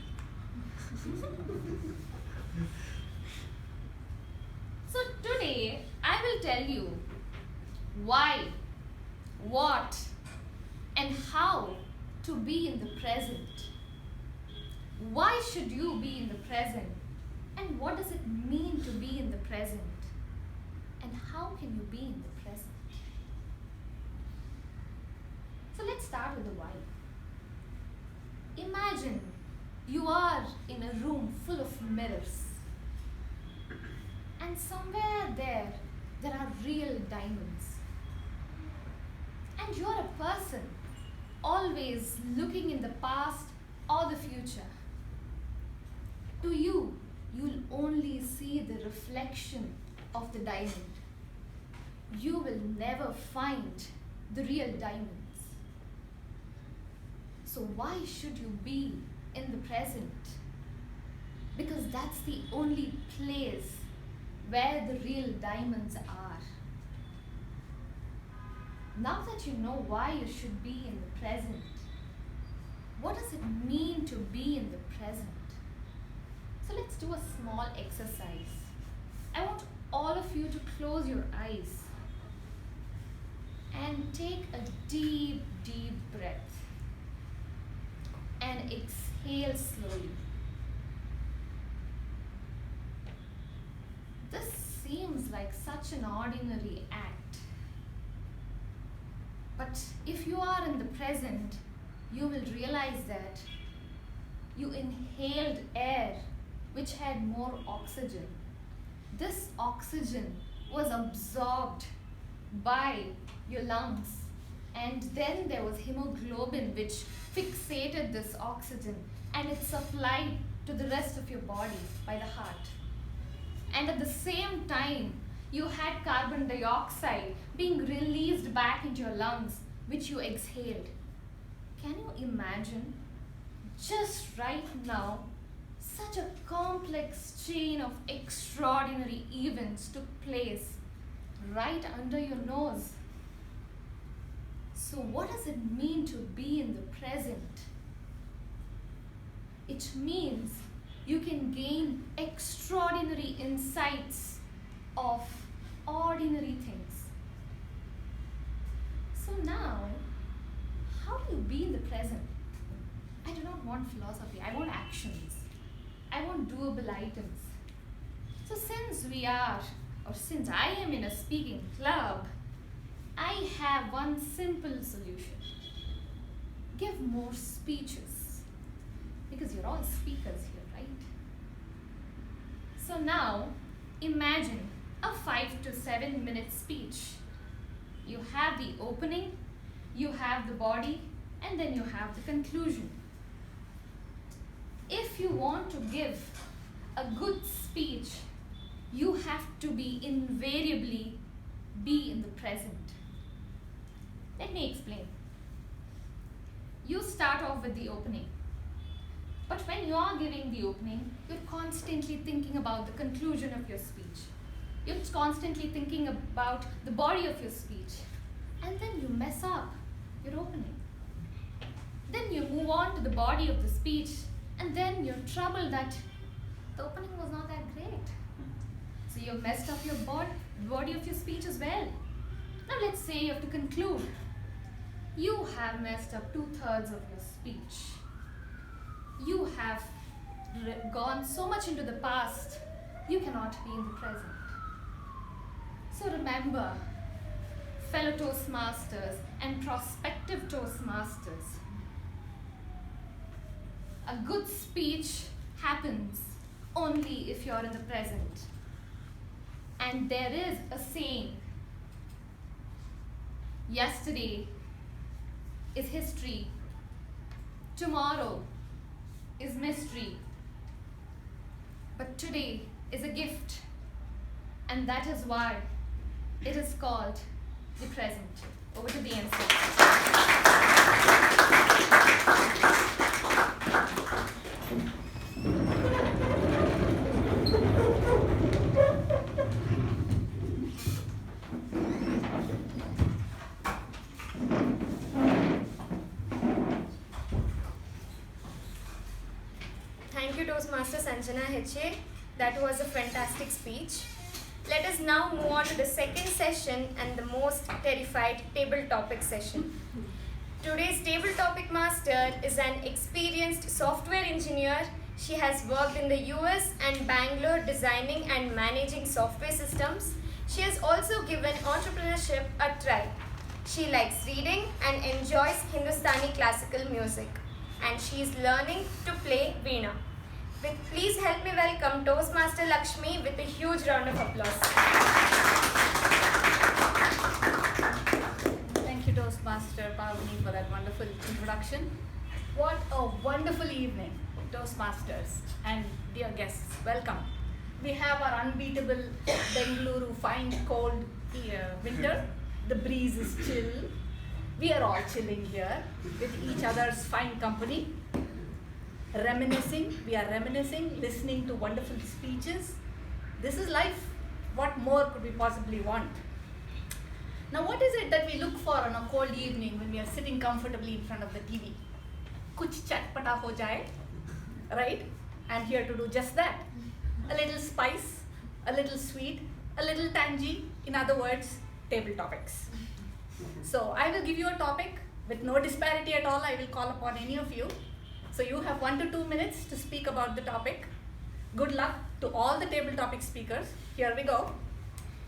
So today I will tell you why, what, and how to be in the present. Why should you be in the present? And what does it mean to be in the present? And how can you be in the present? So let's start with the why. Imagine you are in a room full of mirrors, and somewhere there are real diamonds. And you're a person always looking in the past or the future. To you, you'll only see the reflection of the diamond. You will never find the real diamonds. So why should you be in the present? Because that's the only place where the real diamonds are. Now that you know why you should be in the present, what does it mean to be in the present? So let's do a small exercise. I want all of you to close your eyes and take a deep, deep breath and exhale slowly. This seems like such an ordinary act. But if you are in the present, you will realize that you inhaled air which had more oxygen. This oxygen was absorbed by your lungs, and then there was hemoglobin which fixated this oxygen and it supplied to the rest of your body by the heart. And at the same time, you had carbon dioxide being released back into your lungs, which you exhaled. Can you imagine? Just right now, such a complex chain of extraordinary events took place right under your nose. So what does it mean to be in the present? It means you can gain extraordinary insights of ordinary things. So now, how do you be in the present? I do not want philosophy, I want actions. I want doable items. So since I am in a speaking club, I have one simple solution. Give more speeches. Because you're all speakers here, right? So now, imagine a 5 to 7 minute speech. You have the opening, you have the body, and then you have the conclusion. If you want to give a good speech, you have to invariably be in the present. Let me explain. You start off with the opening. But when you are giving the opening, you're constantly thinking about the conclusion of your speech. You're constantly thinking about the body of your speech. And then you mess up your opening. Then you move on to the body of the speech, and then you're troubled that the opening was not that great. So you've messed up your body of your speech as well. Now let's say you have to conclude. You have messed up 2/3 of your speech. You have gone so much into the past, you cannot be in the present. So remember, fellow Toastmasters and prospective Toastmasters, a good speech happens only if you're in the present. And there is a saying, yesterday is history, tomorrow is mystery, but today is a gift, and that is why it is called the present. Over to the answer. Thank you, Toastmaster Sanjana Heche. That was a fantastic speech. Let us now move on to the second session and the most terrified table topic session. Today's table topic master is an experienced software engineer. She has worked in the US and Bangalore designing and managing software systems. She has also given entrepreneurship a try. She likes reading and enjoys Hindustani classical music. And she is learning to play Veena. Please help me welcome Toastmaster Lakshmi with a huge round of applause. Thank you, Toastmaster Pavani, for that wonderful introduction. What a wonderful evening, Toastmasters and dear guests. Welcome. We have our unbeatable Bengaluru fine cold winter. The breeze is chill. We are all chilling here with each other's fine company. Reminiscing, we are reminiscing, listening to wonderful speeches. This is life. What more could we possibly want? Now, what is it that we look for on a cold evening when we are sitting comfortably in front of the TV? Kuch chatpata ho jaye, right? I'm here to do just that. A little spice, a little sweet, a little tangy. In other words, table topics. So I will give you a topic with no disparity at all. I will call upon any of you. So you have 1 to 2 minutes to speak about the topic. Good luck to all the table topic speakers. Here we go.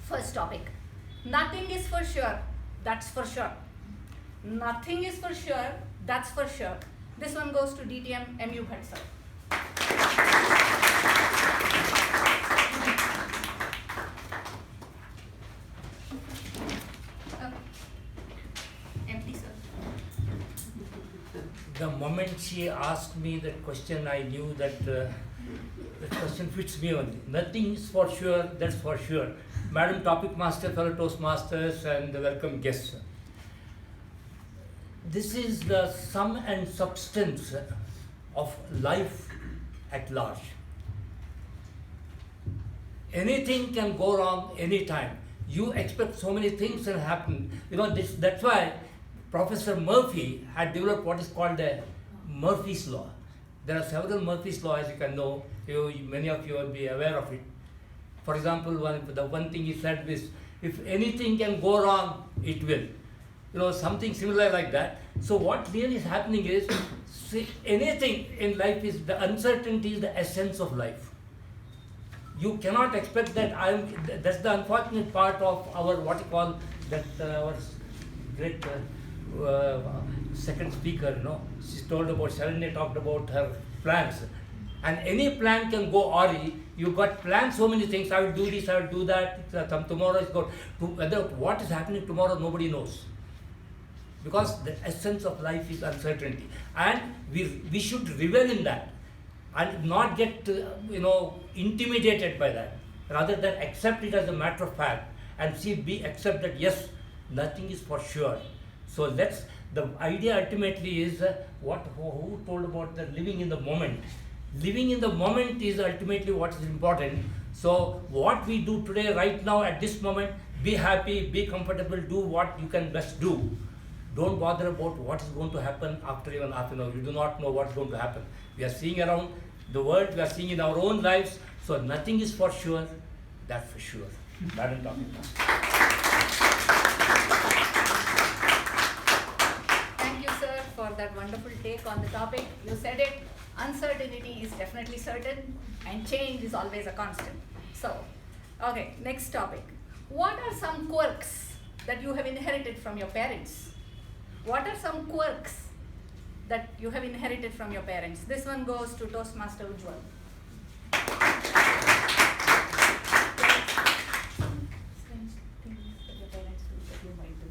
First topic. Nothing is for sure. That's for sure. Nothing is for sure. That's for sure. This one goes to DTM MU head sir. Empty sir. The moment she asked me that question, I knew that the question fits me only. Nothing is for sure, that's for sure. Madam Topic Master, fellow Toastmasters, and the welcome guests. This is the sum and substance of life at large. Anything can go wrong anytime. You expect so many things to happen. You know, that's why Professor Murphy had developed what is called the Murphy's Law. There are several Murphy's Law, as you can know. Many of you will be aware of it. For example, the one thing he said is, if anything can go wrong, it will. Something similar like that. So what really is happening is, anything in life is, the uncertainty is the essence of life. You cannot expect that that's the unfortunate part of our, what you call, that our great second speaker, she told about, Shalini talked about her plans. And any plan can go awry. You got planned so many things, I will do this, I will do that, tomorrow is good. Whether what is happening tomorrow, nobody knows. Because the essence of life is uncertainty. And we should revel in that and not get intimidated by that. Rather than accept it as a matter of fact and accept that yes, nothing is for sure. So the idea ultimately is who told about the living in the moment. Living in the moment is ultimately what is important. So what we do today, right now, at this moment, be happy, be comfortable, do what you can best do. Don't bother about what is going to happen after even half an hour. You do not know what's going to happen. We are seeing around the world, we are seeing in our own lives, so nothing is for sure, that's for sure. Madam Topic Master. Thank you, sir, for that wonderful take on the topic. You said it, uncertainty is definitely certain and change is always a constant. So, okay, next topic. What are some quirks that you have inherited from your parents? What are some quirks that you have inherited from your parents? This one goes to Toastmaster Ujjwal. Strange things that your parents do that you might do.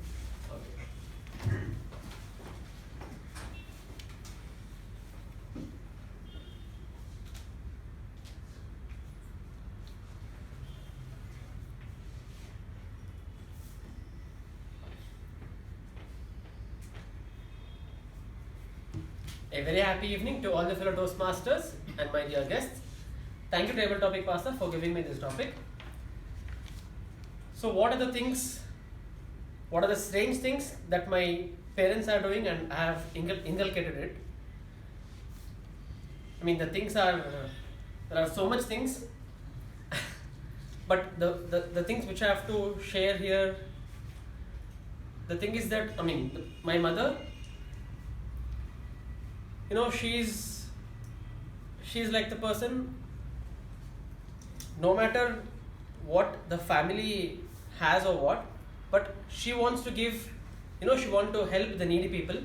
A very happy evening to all the fellow Toastmasters and my dear guests. Thank you, Table Topic Master, for giving me this topic. So what are the strange things that my parents are doing and I have inculcated it? I mean, the things are, there are so much things, but the things which I have to share here, the thing is that, my mother, she's like the person, no matter what the family has or what, but she wants to give, she wants to help the needy people.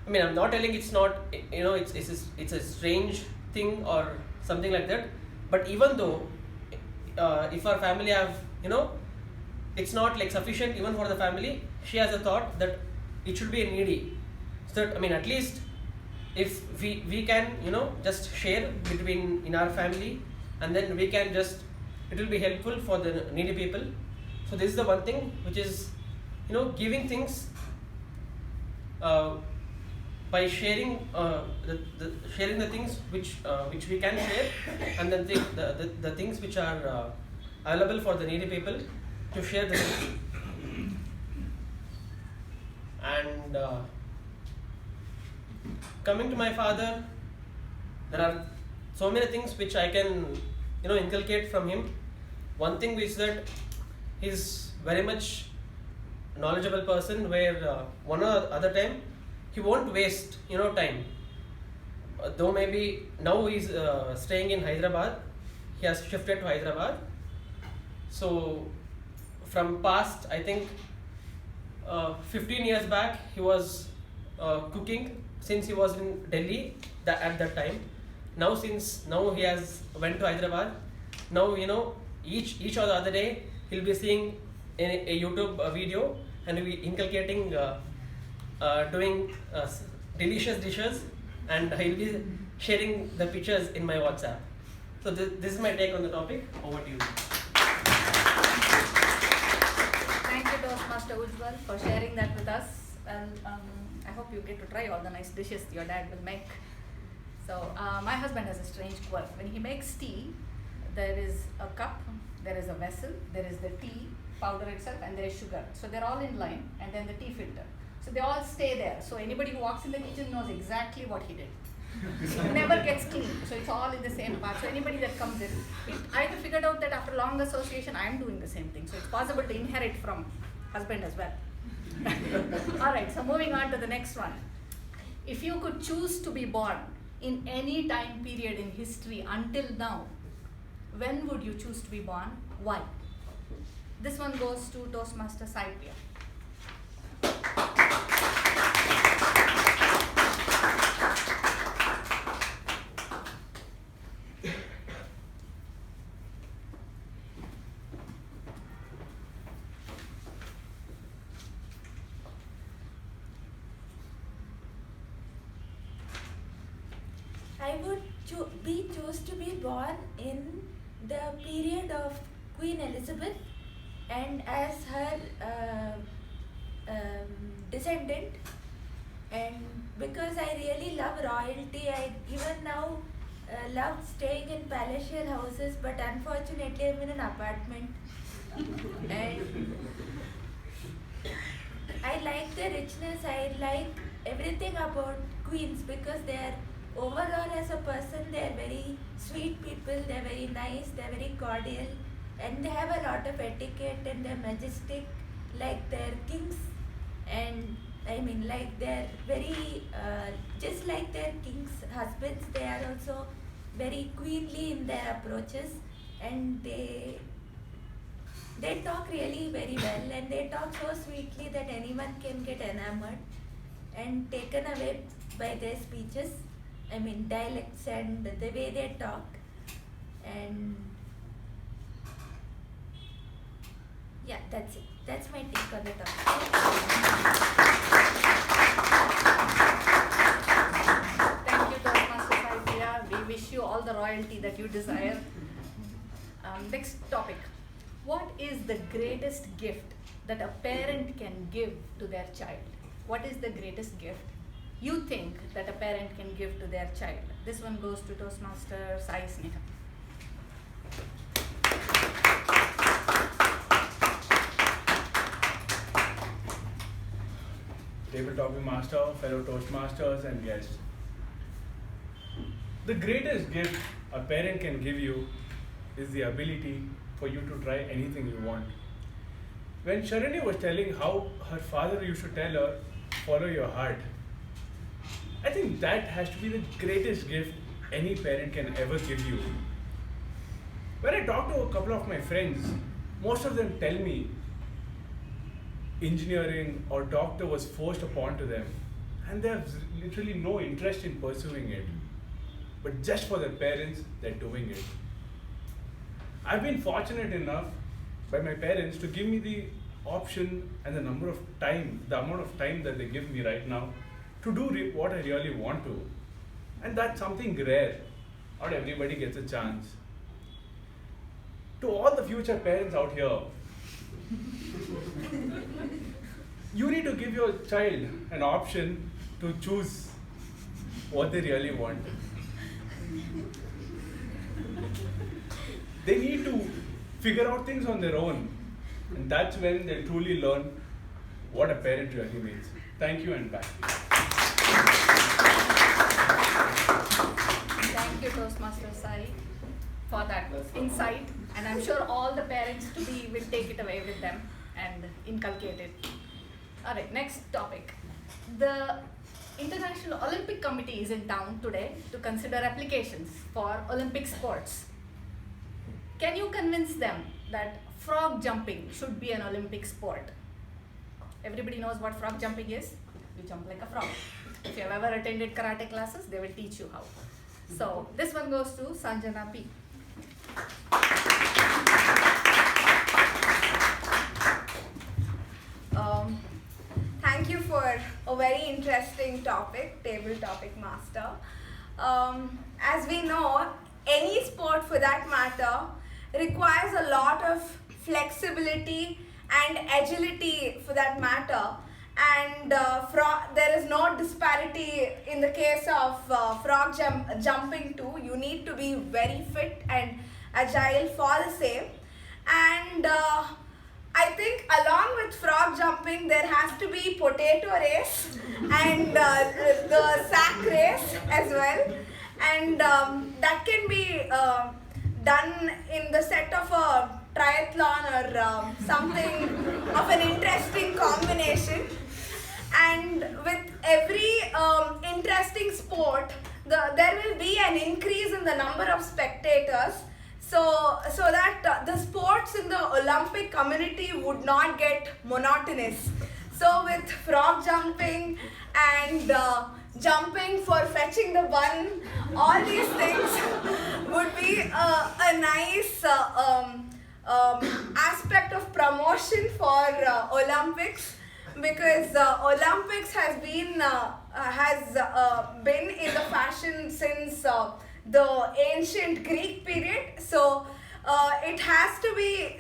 I'm not telling it's not, it's a strange thing or something like that, but even though, if our family have, it's not like sufficient even for the family, she has a thought that it should be a needy. So that, at least if we can, just share between in our family, and then we can just, it will be helpful for the needy people. So this is the one thing which is, giving things by sharing sharing the things which we can share, and then the things which are available for the needy people to share the things. And coming to my father, there are so many things which I can inculcate from him. One thing is that he's very much knowledgeable person, where one or other time he won't waste time. Though maybe now he's staying in Hyderabad, he has shifted to Hyderabad. So from past, I think 15 years back, he was cooking since he was in Delhi at that time. Now he has went to Hyderabad. Now each or the other day he'll be seeing a YouTube video and he'll be inculcating doing delicious dishes, and he'll be sharing the pictures in my WhatsApp. So this is my take on the topic. Over to you. Thank you, Toastmaster Ujjwal, for sharing that with us. And I hope you get to try all the nice dishes your dad will make. So my husband has a strange quirk. When he makes tea, there is a cup, there is a vessel, there is the tea powder itself, and there is sugar. So they're all in line, and then the tea filter. So they all stay there. So anybody who walks in the kitchen knows exactly what he did. It never gets clean. So it's all in the same part. So anybody that comes in, I figured out that after long association, I am doing the same thing. So it's possible to inherit from husband as well. All right, so moving on to the next one. If you could choose to be born in any time period in history until now, when would you choose to be born? Why? This one goes to Toastmaster Saipia. I would choose to be born in the period of Queen Elizabeth, and as her descendant, and because I really love royalty, I even now love staying in palatial houses, but unfortunately I'm in an apartment. And I like the richness, I like everything about queens because they are overall as a person, they are very sweet people, they are very nice, they are very cordial, and they have a lot of etiquette, and they are majestic like their kings, and I mean like they are very, just like their kings' husbands, they are also very queenly in their approaches, and they talk really very well, and they talk so sweetly that anyone can get enamored and taken away by their speeches. I mean dialects and the way they talk, and yeah, that's it. That's my take on the topic. Thank you, Toastmaster Saipia. We wish you all the royalty that you desire. Next topic. What is the greatest gift that a parent can give to their child? What is the greatest gift you think that a parent can give to their child? This one goes to Toastmaster Sai Sneha. Table topic master, fellow Toastmasters and guests. The greatest gift a parent can give you is the ability for you to try anything you want. When Sharani was telling how her father used to tell her, follow your heart, I think that has to be the greatest gift any parent can ever give you. When I talk to a couple of my friends, most of them tell me engineering or doctor was forced upon to them, and they have literally no interest in pursuing it. But just for their parents, they're doing it. I've been fortunate enough by my parents to give me the option and the amount of time that they give me right now to do what I really want to. And that's something rare. Not everybody gets a chance. To all the future parents out here, you need to give your child an option to choose what they really want. They need to figure out things on their own, and that's when they truly learn what a parent really means. Thank you, and back. Thank you, Toastmaster Sai, for that insight, and I'm sure all the parents to be will take it away with them and inculcate it. All right, next topic. The International Olympic Committee is in town today to consider applications for Olympic sports. Can you convince them that frog jumping should be an Olympic sport? Everybody knows what frog jumping is. You jump like a frog. If you have ever attended karate classes, they will teach you how. So this one goes to Sanjana P. Thank you for a very interesting topic, table topic master. As we know, any sport for that matter requires a lot of flexibility and agility for that matter, and there is no disparity in the case of frog jumping too. You need to be very fit and agile for the same, and I think along with frog jumping jumping, there has to be potato race and the sack race as well. And that can be done in the set of a triathlon or something of an interesting combination. And with every interesting sport, there will be an increase in the number of spectators, so that the sports in the Olympic community would not get monotonous. So with frog jumping and jumping for fetching the bun, all these things would be a nice aspect of promotion for Olympics, because Olympics has been in the fashion since the ancient Greek period. So it has to be,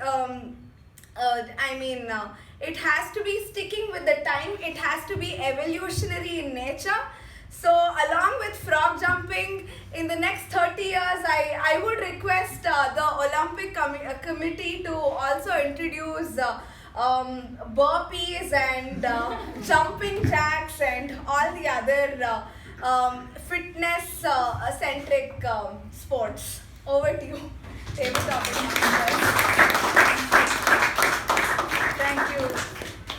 it has to be sticking with the time. It has to be evolutionary in nature. So along with frog jumping, in the next 30 years, I would request the Olympic committee to also introduce burpees and jumping jacks and all the other fitness-centric sports. Over to you. Table topic. Thank you,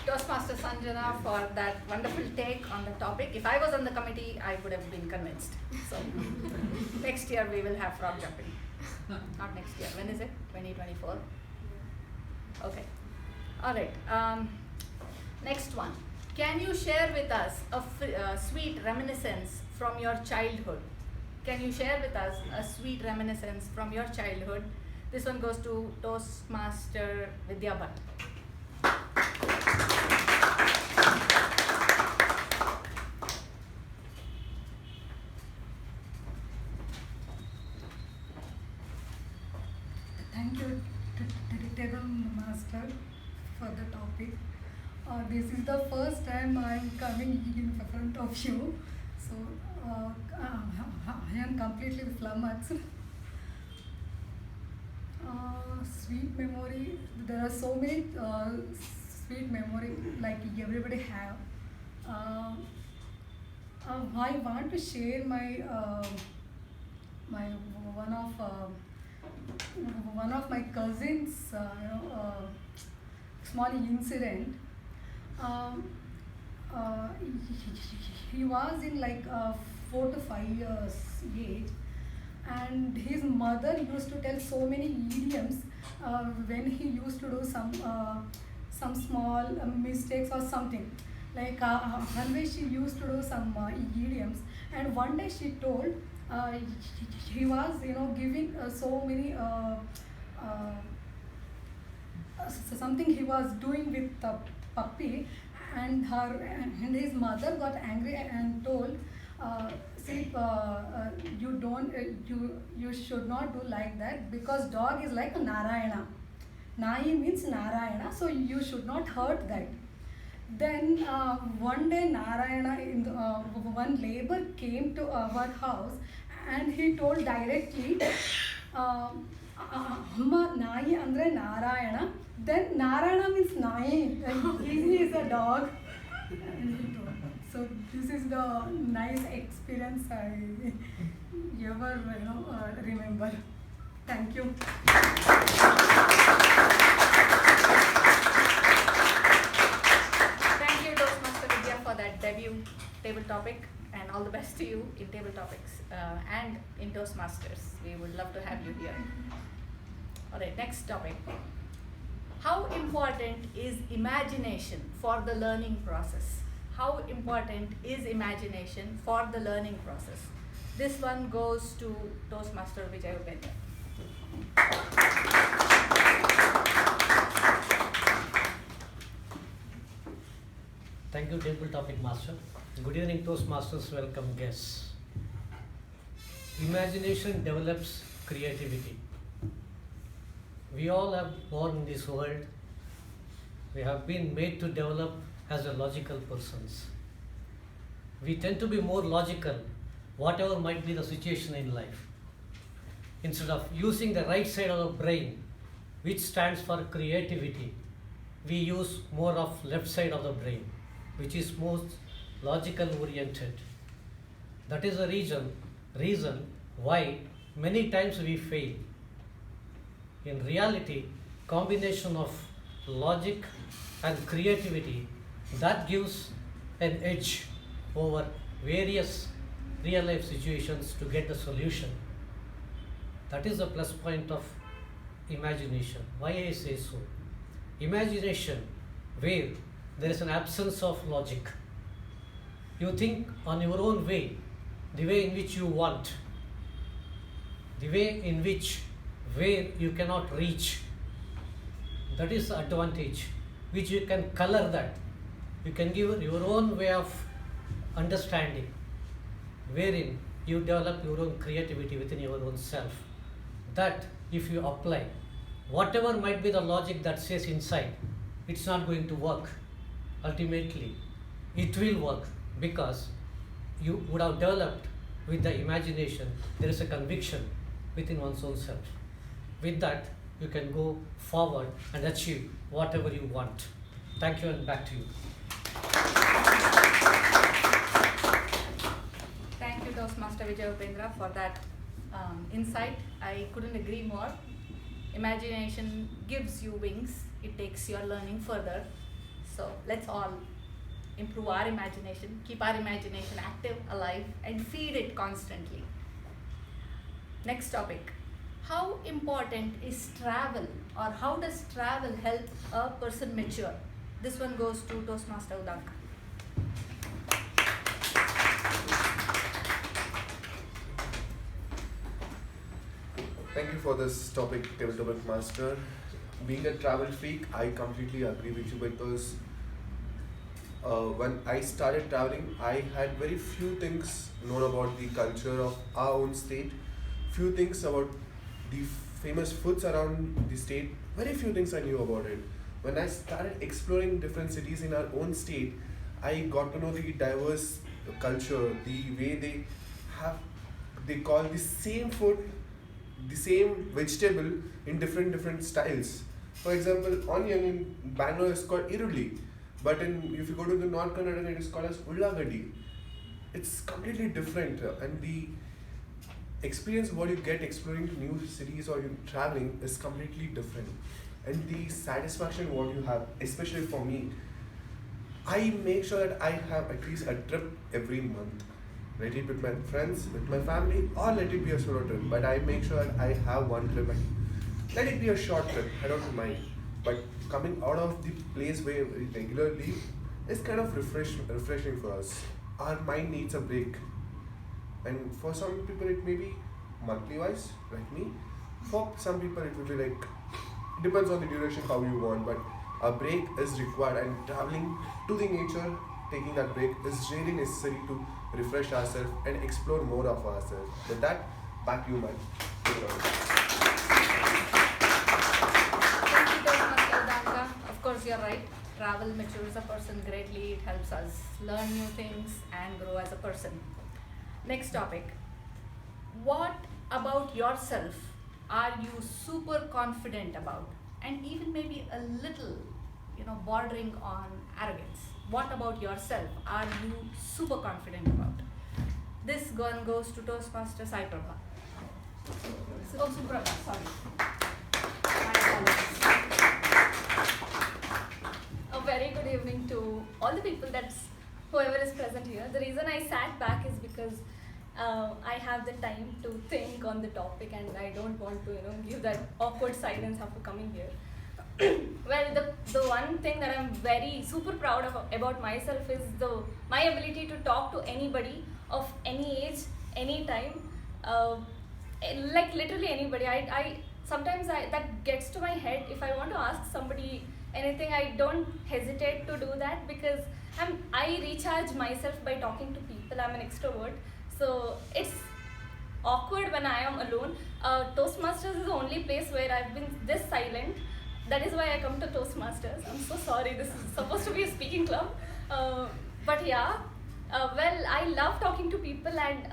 Toastmaster Sanjana, for that wonderful take on the topic. If I was on the committee, I would have been convinced. So next year we will have frog jumping. Not next year. When is it? 2024? Okay. All right. Next one. Can you share with us a sweet reminiscence from your childhood? Can you share with us a sweet reminiscence from your childhood? This one goes to Toastmaster Vidya Bhatt. Thank you, Table Master, for the topic. This is the first time I am coming in front of you, so I am completely flummoxed. Sweet memory. There are so many sweet memory like everybody have. I want to share my one of my cousins, small incident. He was in like 4 to 5 years age, and his mother used to tell so many idioms when he used to do some small mistakes or something. Like always she used to do some idioms, and one day she told he was giving so many something he was doing with the puppy, and his mother got angry and told, you should not do like that, because dog is like a Narayana. Nai means Narayana, so you should not hurt that. Then one day Narayana, one labor came to our house, and he told directly, Amma Nai andre Narayana. Then Narayana means Nai, he is a dog. So this is the nice experience I ever remember. Thank you. Thank you, Toastmaster Vidya, for that debut table topic, and all the best to you in table topics and in Toastmasters. We would love to have you here. All right, next topic. How important is imagination for the learning process? How important is imagination for the learning process? This one goes to Toastmaster Vijay Upendra. Thank you, Table Topic Master. Good evening, Toastmasters. Welcome, guests. Imagination develops creativity. We all are born in this world. We have been made to develop as a logical persons. We tend to be more logical, whatever might be the situation in life, instead of using the right side of the brain, which stands for creativity. we use more of left side of the brain, which is most logical oriented. That is the reason why many times we fail. In reality, combination of logic and creativity, that gives an edge over various real life situations to get the solution. That is the plus point of imagination. Why I say so? Imagination, where there is an absence of logic. You think on your own way, the way in which you want, the way in which where you cannot reach. That is the advantage, which you can color that. You can give your own way of understanding, wherein you develop your own creativity within your own self. That if you apply, whatever might be the logic that says inside, it's not going to work. Ultimately, it will work because you would have developed with the imagination, there is a conviction within one's own self. With that, you can go forward and achieve whatever you want. Thank you, and back to you. Thank you, Toastmaster Vijay Upendra, for that insight. I couldn't agree more. Imagination gives you wings. It takes your learning further. So let's all improve our imagination, keep our imagination active, alive, and feed it constantly. Next topic. How important is travel, or how does travel help a person mature? This one goes to Toastmaster Udanka. Thank you for this topic, Tabletop Master. Being a travel freak, I completely agree with you because when I started traveling, I had very few things known about the culture of our own state, few things about the famous foods around the state, very few things I knew about it. When I started exploring different cities in our own state, I got to know the diverse culture, the way they call the same food, the same vegetable in different styles. For example, onion in Bangalore is called iruli, but if you go to the North Kannada, it is called as ullagadi. It's completely different, and the experience what you get exploring new cities or you traveling is completely different. And the satisfaction what you have, especially for me, I make sure that I have at least a trip every month. Let it be with my friends, with my family, or let it be a solo trip. But I make sure that I have one trip. Let it be a short trip, I don't mind. But coming out of the place where we regularly is kind of refreshing for us. Our mind needs a break. And for some people it may be monthly wise, like me. For some people it will be like, it depends on the duration how you want, but a break is required, and traveling to the nature, taking that break is really necessary to refresh ourselves and explore more of ourselves. With that, back to you, man. Thank you, Toastmaster Udanka. Of course, you're right. Travel matures a person greatly. It helps us learn new things and grow as a person. Next topic. What about yourself are you super confident about, and even maybe a little, bordering on arrogance? What about yourself are you super confident about? This one goes to Toastmaster Sai Prabha. Oh, Suprabha, sorry. My apologies. A very good evening to all the people, whoever is present here. The reason I sat back is because I have the time to think on the topic, and I don't want to give that awkward silence after coming here. Well, the one thing that I'm very super proud of about myself is my ability to talk to anybody of any age, any time, like literally anybody. I sometimes that gets to my head. If I want to ask somebody anything, I don't hesitate to do that because I recharge myself by talking to people. I'm an extrovert. So it's awkward when I am alone. Toastmasters is the only place where I've been this silent. That is why I come to Toastmasters. I'm so sorry, this is supposed to be a speaking club. But yeah, well, I love talking to people, and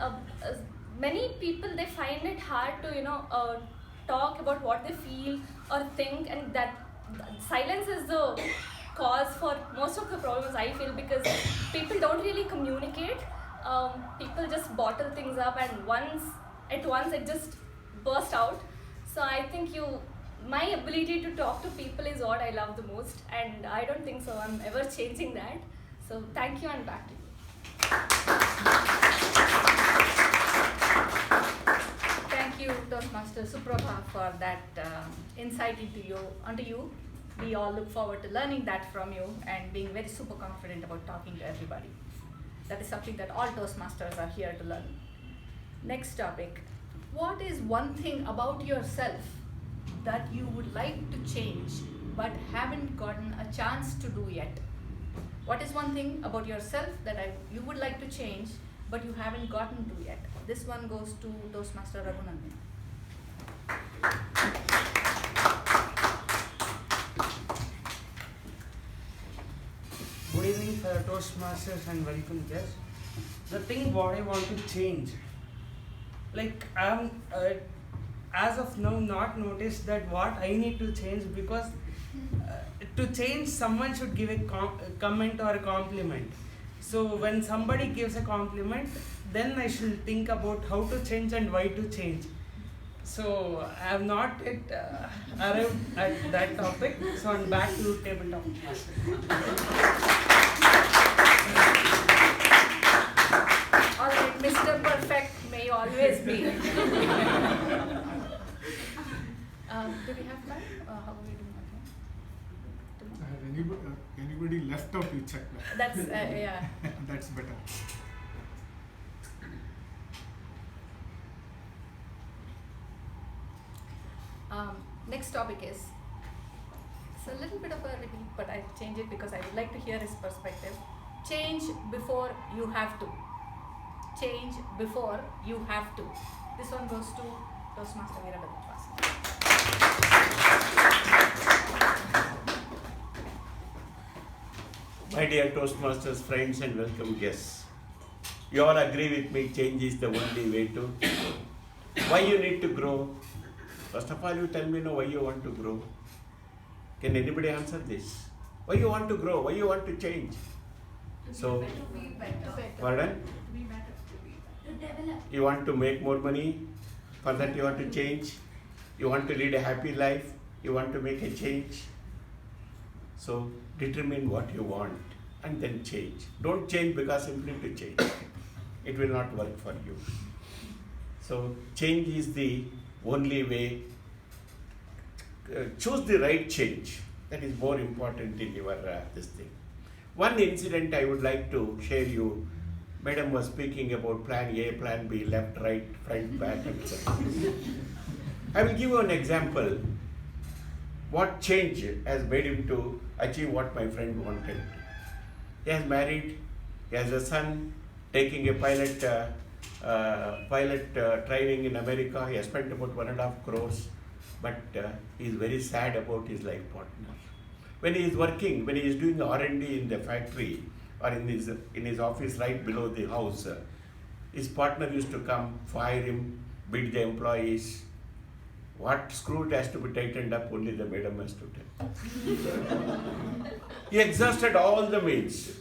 many people, they find it hard to, talk about what they feel or think, and that silence is the cause for most of the problems, I feel, because people don't really communicate. People just bottle things up, and at once it just burst out. So I think my ability to talk to people is what I love the most, and I don't think so I'm ever changing that. So thank you, and back to you. Thank you, Toastmaster Suprabha, for that insight onto you. We all look forward to learning that from you and being very super confident about talking to everybody. That is something that all Toastmasters are here to learn. Next topic. What is one thing about yourself that you would like to change but haven't gotten a chance to do yet? What is one thing about yourself that you would like to change but you haven't gotten to yet? This one goes to Toastmaster Raghunandan. Good evening, fellow Toastmasters, and welcome guests. The thing what I want to change, like I'm as of now not noticed that what I need to change, because to change someone should give a comment or a compliment. So when somebody gives a compliment, then I should think about how to change and why to change. So I have not yet arrived at that topic. So I'm back to tabletop. All right, Mr. Perfect may always be. Do we have time? How are we doing? Anybody left out, you check that. That's, yeah. That's better. Next topic is, it's a little bit of a repeat, but I change it because I would like to hear his perspective. Change before you have to. Change before you have to. This one goes to Toastmaster Veerabhadra. My dear Toastmasters, friends and welcome guests. You all agree with me, change is the only way to. Why you need to grow? First of all, you tell me now why you want to grow. Can anybody answer this? Why you want to grow? Why you want to change? So, pardon? You want to make more money? For that you want to change? You want to lead a happy life? You want to make a change? So, determine what you want and then change. Don't change because simply to change. It will not work for you. So, change is the only way. Choose the right change. That is more important in your this thing. One incident I would like to share you. Madam was speaking about plan A, plan B, left, right, front, back, etc. I will give you an example. What change has made him to achieve what my friend wanted. He has married, he has a son, taking a pilot training in America. He has spent about 1.5 crores, but he is very sad about his life partner. When he is working, when he is doing R&D in the factory or in his office right below the house, his partner used to come, fire him, beat the employees. What screw it has to be tightened up, only the madam has to tell. He exhausted all the means.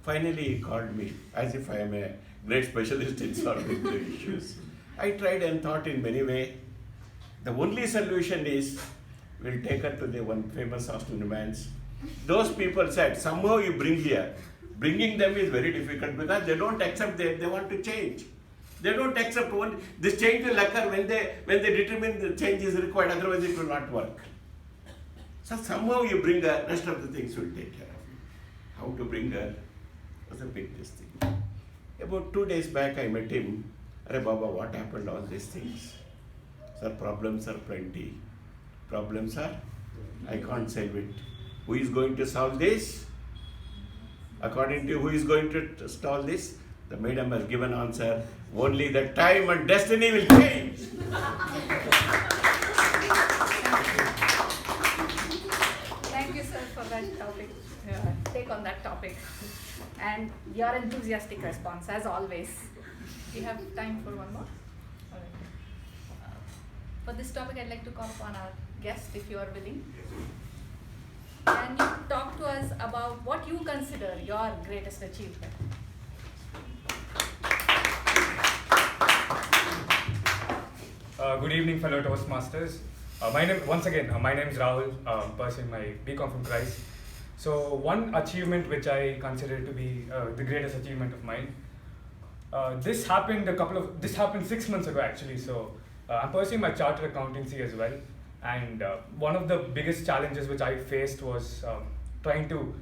Finally, he called me, as if I am a great specialist in solving the issues. I tried and thought in many ways. The only solution is, we'll take her to the one famous hostel romance. Those people said, somehow you bring here. Bringing them is very difficult because they don't accept that they want to change. They don't accept this change will occur when they determine the change is required, otherwise it will not work. So somehow you bring her, rest of the things will take care of you. How to bring her was a big thing. About 2 days back I met him. Arey Baba, what happened, all these things? Sir, problems are plenty. Problems are? I can't solve it. Who is going to solve this? According to who is going to solve this? The madam has given answer, only the time and destiny will change. Thank you, sir, for that topic. Take on that topic. And your enthusiastic response, as always. We have time for one more? All right. For this topic, I'd like to call upon our guest, if you are willing. can you talk to us about what you consider your greatest achievement? Good evening, fellow Toastmasters. My name is Rahul, pursuing my BCom from Christ. So one achievement which I consider to be the greatest achievement of mine. This happened 6 months ago actually. So I'm pursuing my chartered accountancy as well. And one of the biggest challenges which I faced was trying to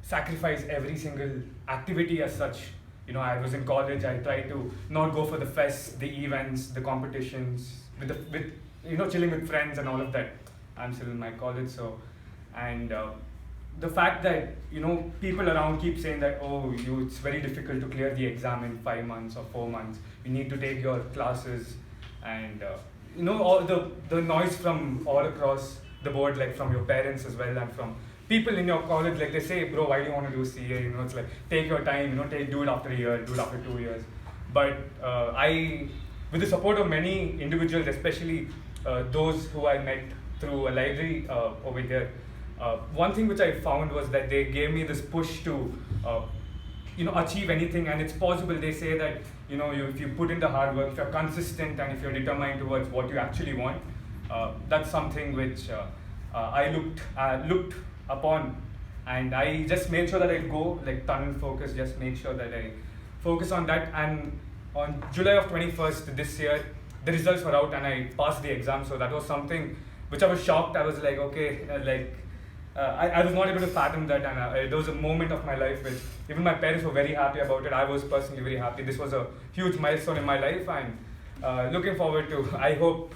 sacrifice every single activity as such. You know, I was in college. I tried to not go for the fests, the events, the competitions, with chilling with friends and all of that. I'm still in my college, so and the fact that people around keep saying that it's very difficult to clear the exam in 5 months or 4 months. You need to take your classes, and all the noise from all across the board, like from your parents as well and from people in your college, like they say, bro, why do you want to do CA? It's like, take your time, do it after a year, do it after 2 years. But with the support of many individuals, especially those who I met through a library over here, one thing which I found was that they gave me this push to achieve anything, and it's possible. They say that if you put in the hard work, if you're consistent, and if you're determined towards what you actually want, that's something which I looked upon, and I just made sure that I go like tunnel focus, just make sure that I focus on that. And on July of 21st this year, the results were out and I passed the exam. So that was something which I was shocked. I was like, okay, I was not able to fathom that, and there was a moment of my life which even my parents were very happy about it. I was personally very happy. This was a huge milestone in my life, and looking forward to, I hope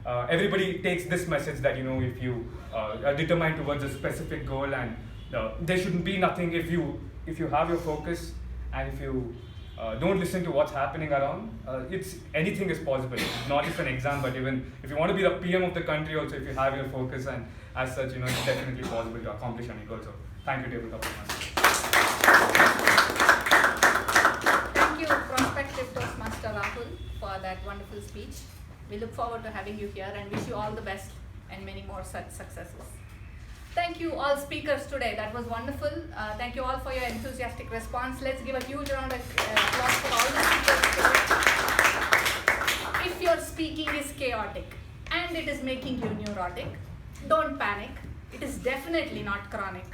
everybody takes this message that if you are determined towards a specific goal, and there shouldn't be nothing if you have your focus, and if you don't listen to what's happening around, anything is possible. Not just an exam, but even if you want to be the PM of the country also, if you have your focus, and as such, it's definitely possible to accomplish any goal. So thank you, Tabletop Master. Thank you, prospective Toastmaster Rahul, for that wonderful speech. We look forward to having you here and wish you all the best and many more such successes. Thank you all speakers today. That was wonderful. Thank you all for your enthusiastic response. Let's give a huge round of applause for all the speakers today. If your speaking is chaotic and it is making you neurotic, don't panic. It is definitely not chronic.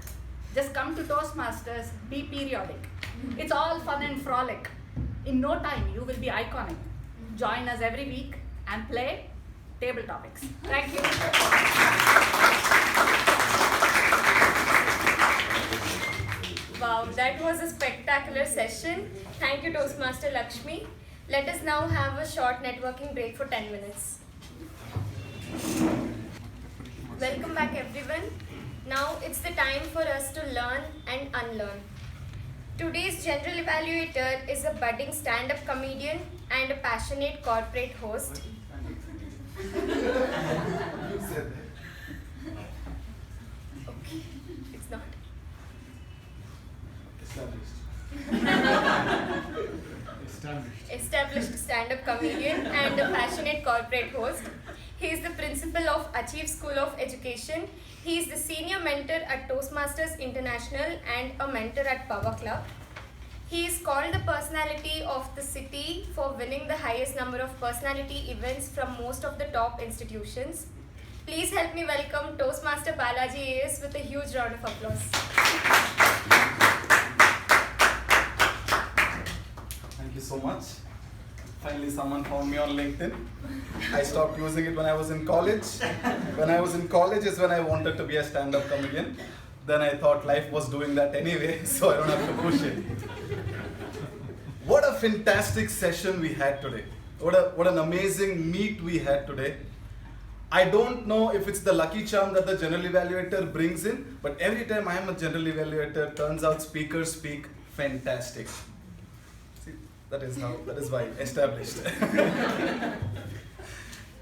Just come to Toastmasters, be periodic. It's all fun and frolic. In no time, you will be iconic. Join us every week and play table topics. Thank you. Wow, that was a spectacular session. Thank you, Toastmaster Lakshmi. Let us now have a short networking break for 10 minutes. Welcome back, everyone. Now it's the time for us to learn and unlearn. Today's general evaluator is a budding stand-up comedian and a passionate corporate host. Okay, it's not. Established stand-up comedian and a passionate corporate host. He is the principal of Achieve School of Education. He is the senior mentor at Toastmasters International and a mentor at Power Club. He is called the personality of the city for winning the highest number of personality events from most of the top institutions. Please help me welcome Toastmaster Balaji AS with a huge round of applause. Thank you so much. Finally, someone found me on LinkedIn. I stopped using it when I was in college. When I was in college is when I wanted to be a stand-up comedian. Then I thought life was doing that anyway, so I don't have to push it. What a fantastic session we had today. What an amazing meet we had today. I don't know if it's the lucky charm that the general evaluator brings in, but every time I am a general evaluator, turns out speakers speak fantastic. That is why established.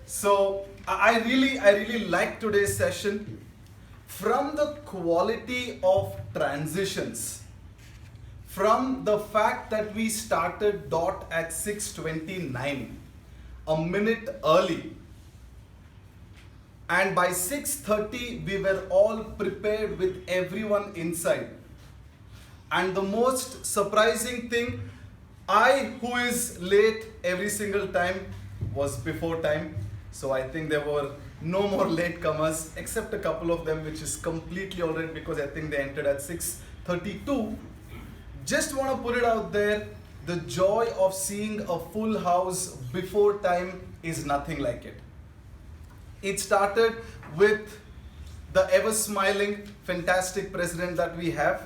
So I really like today's session. From the quality of transitions, from the fact that we started dot at 6:29, a minute early, and by 6:30 we were all prepared with everyone inside. And the most surprising thing, I, who is late every single time, was before time. So I think there were no more latecomers except a couple of them, which is completely alright because I think they entered at 6:32. Just want to put it out there, the joy of seeing a full house before time is nothing like it. It started with the ever smiling, fantastic president that we have.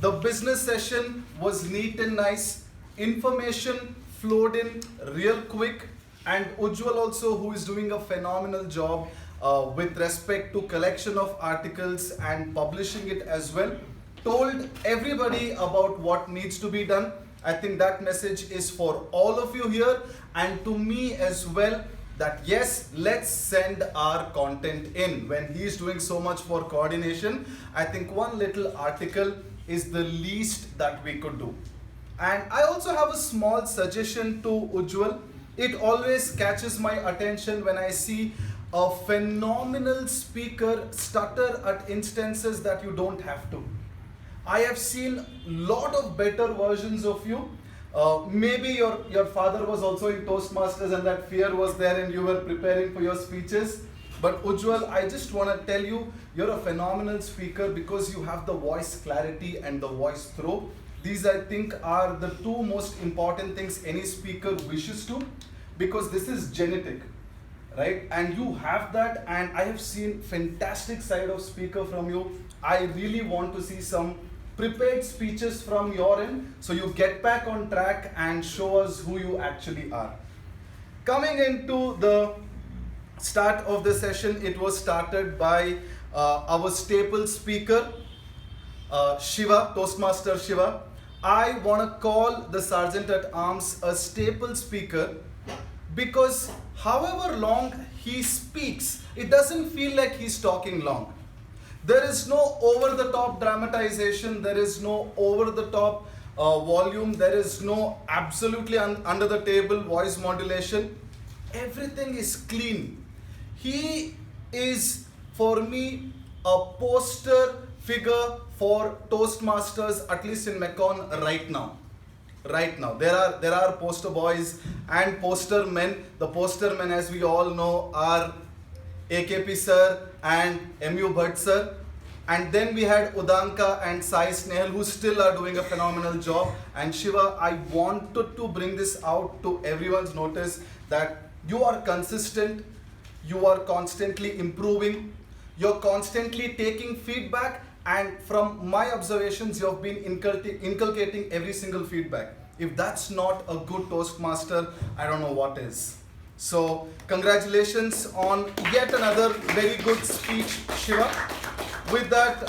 The business session was neat and nice. Information flowed in real quick. And Ujjwal also, who is doing a phenomenal job with respect to collection of articles and publishing it as well, told everybody about what needs to be done. I think that message is for all of you here and to me as well, that yes, let's send our content in. When he is doing so much for coordination, I think one little article is the least that we could do. And I also have a small suggestion to Ujjwal. It always catches my attention when I see a phenomenal speaker stutter at instances that you don't have to. I have seen a lot of better versions of you. Maybe your father was also in Toastmasters and that fear was there and you were preparing for your speeches. But Ujjwal, I just want to tell you, you're a phenomenal speaker because you have the voice clarity and the voice throw. These, I think, are the two most important things any speaker wishes to, because this is genetic, right? And you have that, and I have seen fantastic side of speaker from you. I really want to see some prepared speeches from your end, so you get back on track and show us who you actually are. Coming into the start of the session, it was started by our staple speaker, Shiva, Toastmaster Shiva. I want to call the Sergeant at Arms a staple speaker because however long he speaks, it doesn't feel like he's talking long. There is no over-the-top dramatization, there is no over-the-top volume, there is no absolutely under the table voice modulation. Everything is clean. He is, for me, a poster figure for Toastmasters, at least in Macon right now. Right now, there are poster boys and poster men. The poster men, as we all know, are AKP sir and MU Bhatt sir. And then we had Udanka and Sai Snehal, who still are doing a phenomenal job. And Shiva, I wanted to bring this out to everyone's notice that you are consistent, you are constantly improving, you're constantly taking feedback, and from my observations, you have been inculcating every single feedback. If that's not a good Toastmaster, I don't know what is. So, congratulations on yet another very good speech, Shiva. With that,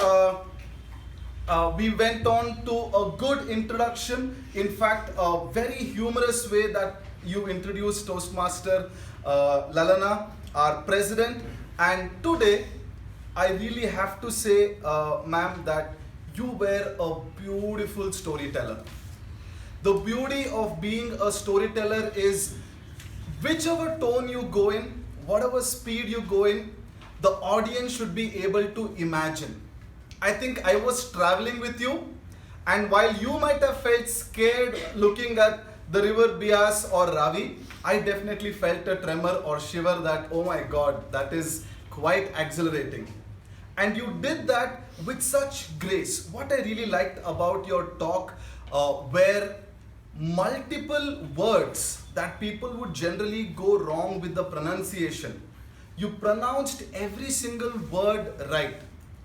we went on to a good introduction. In fact, a very humorous way that you introduced Toastmaster Lalana, our president. And today, I really have to say, ma'am, that you were a beautiful storyteller. The beauty of being a storyteller is whichever tone you go in, whatever speed you go in, the audience should be able to imagine. I think I was traveling with you, and while you might have felt scared looking at the river Bias or Ravi, I definitely felt a tremor or shiver that, oh my God, that is quite exhilarating. And you did that with such grace. What I really liked about your talk were multiple words that people would generally go wrong with the pronunciation. You pronounced every single word right.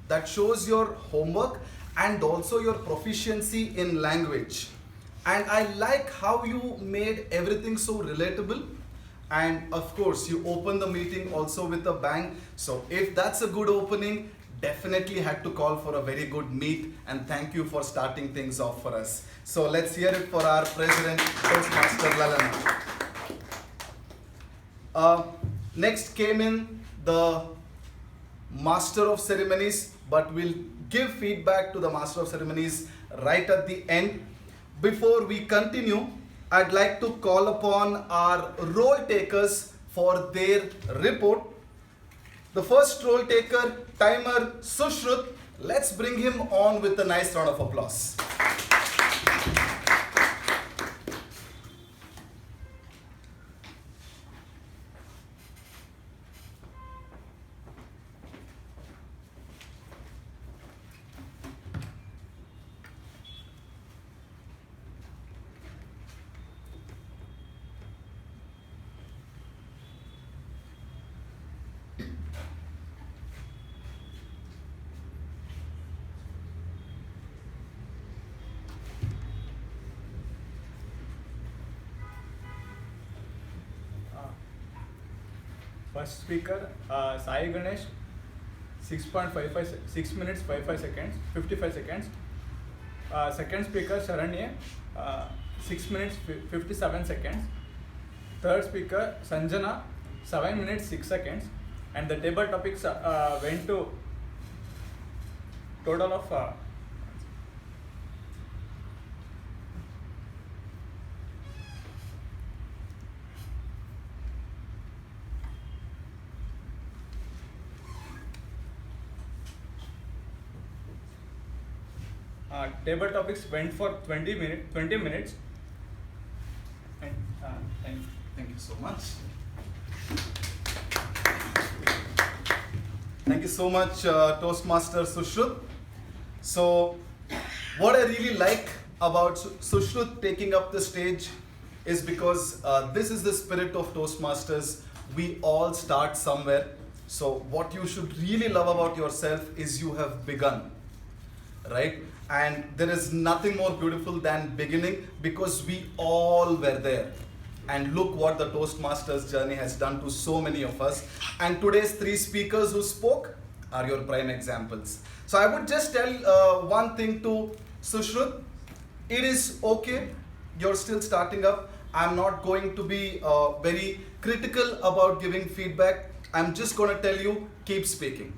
That shows your homework and also your proficiency in language. And I like how you made everything so relatable. And of course, you opened the meeting also with a bang. So if that's a good opening, definitely had to call for a very good meet, and thank you for starting things off for us. So let's hear it for our president, Toastmaster Lalana. Next came in the Master of Ceremonies, but we'll give feedback to the Master of Ceremonies right at the end. Before we continue, I'd like to call upon our role takers for their report. the first role taker, timer, Sushrut. Let's bring him on with a nice round of applause. First speaker, Sai Ganesh, 6 minutes 55 seconds. Second speaker, Sharanya, 6 minutes 57 seconds. Third speaker, Sanjana, 7 minutes 6 seconds. And the table topics went to total of table topics went for 20 minutes. And thank you so much. Thank you so much, Toastmaster Sushrut. So, what I really like about Sushrut taking up the stage is because this is the spirit of Toastmasters. We all start somewhere. So, what you should really love about yourself is you have begun, right? And there is nothing more beautiful than beginning, because we all were there. And look what the Toastmasters journey has done to so many of us. And today's 3 speakers who spoke are your prime examples. So I would just tell one thing to Sushrut. It is okay. You're still starting up. I'm not going to be very critical about giving feedback. I'm just going to tell you, keep speaking.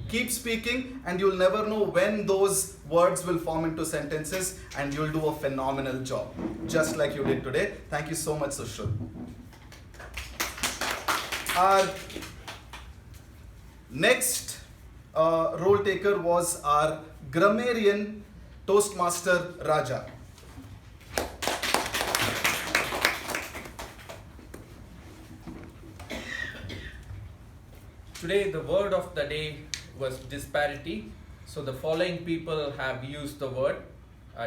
Keep speaking, and you'll never know when those words will form into sentences, and you'll do a phenomenal job, just like you did today. Thank you so much, Sushrut. Our next role taker was our grammarian, Toastmaster Raja. Today, the word of the day was disparity. So the following people have used the word: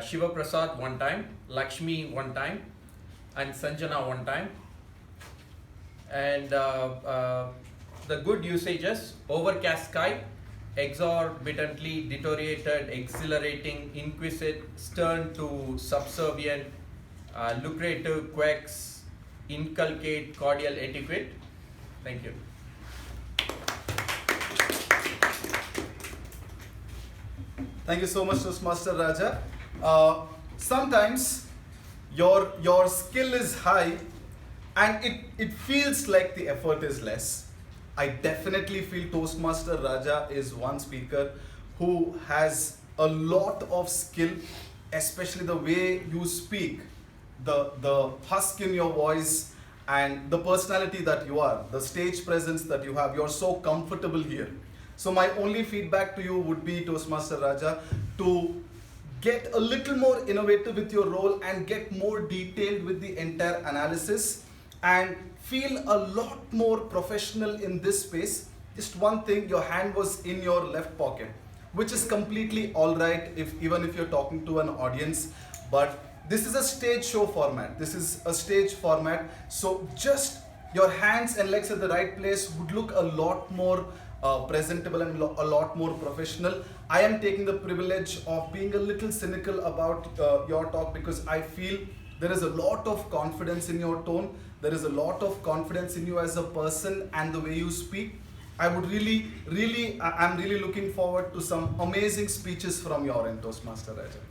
Shiva Prasad 1 time, Lakshmi 1 time, and Sanjana 1 time. And the good usages: overcast sky, exorbitantly deteriorated, exhilarating, inquisitive, stern to subservient, lucrative, quacks, inculcate, cordial etiquette. Thank you. Thank you so much, Toastmaster Raja. Sometimes your skill is high and it feels like the effort is less. I definitely feel Toastmaster Raja is one speaker who has a lot of skill, especially the way you speak, the husk in your voice, and the personality that you are, the stage presence that you have. You're so comfortable here. So my only feedback to you would be, Toastmaster Raja, to get a little more innovative with your role and get more detailed with the entire analysis and feel a lot more professional in this space. Just one thing, your hand was in your left pocket, which is completely all right even if you're talking to an audience, but this is a stage show format. This is a stage format, so just your hands and legs at the right place would look a lot more presentable and a lot more professional. I am taking the privilege of being a little cynical about your talk, because I feel there is a lot of confidence in your tone. There is a lot of confidence in you as a person and the way you speak. I'm really looking forward to some amazing speeches from your end, Toastmaster Raja.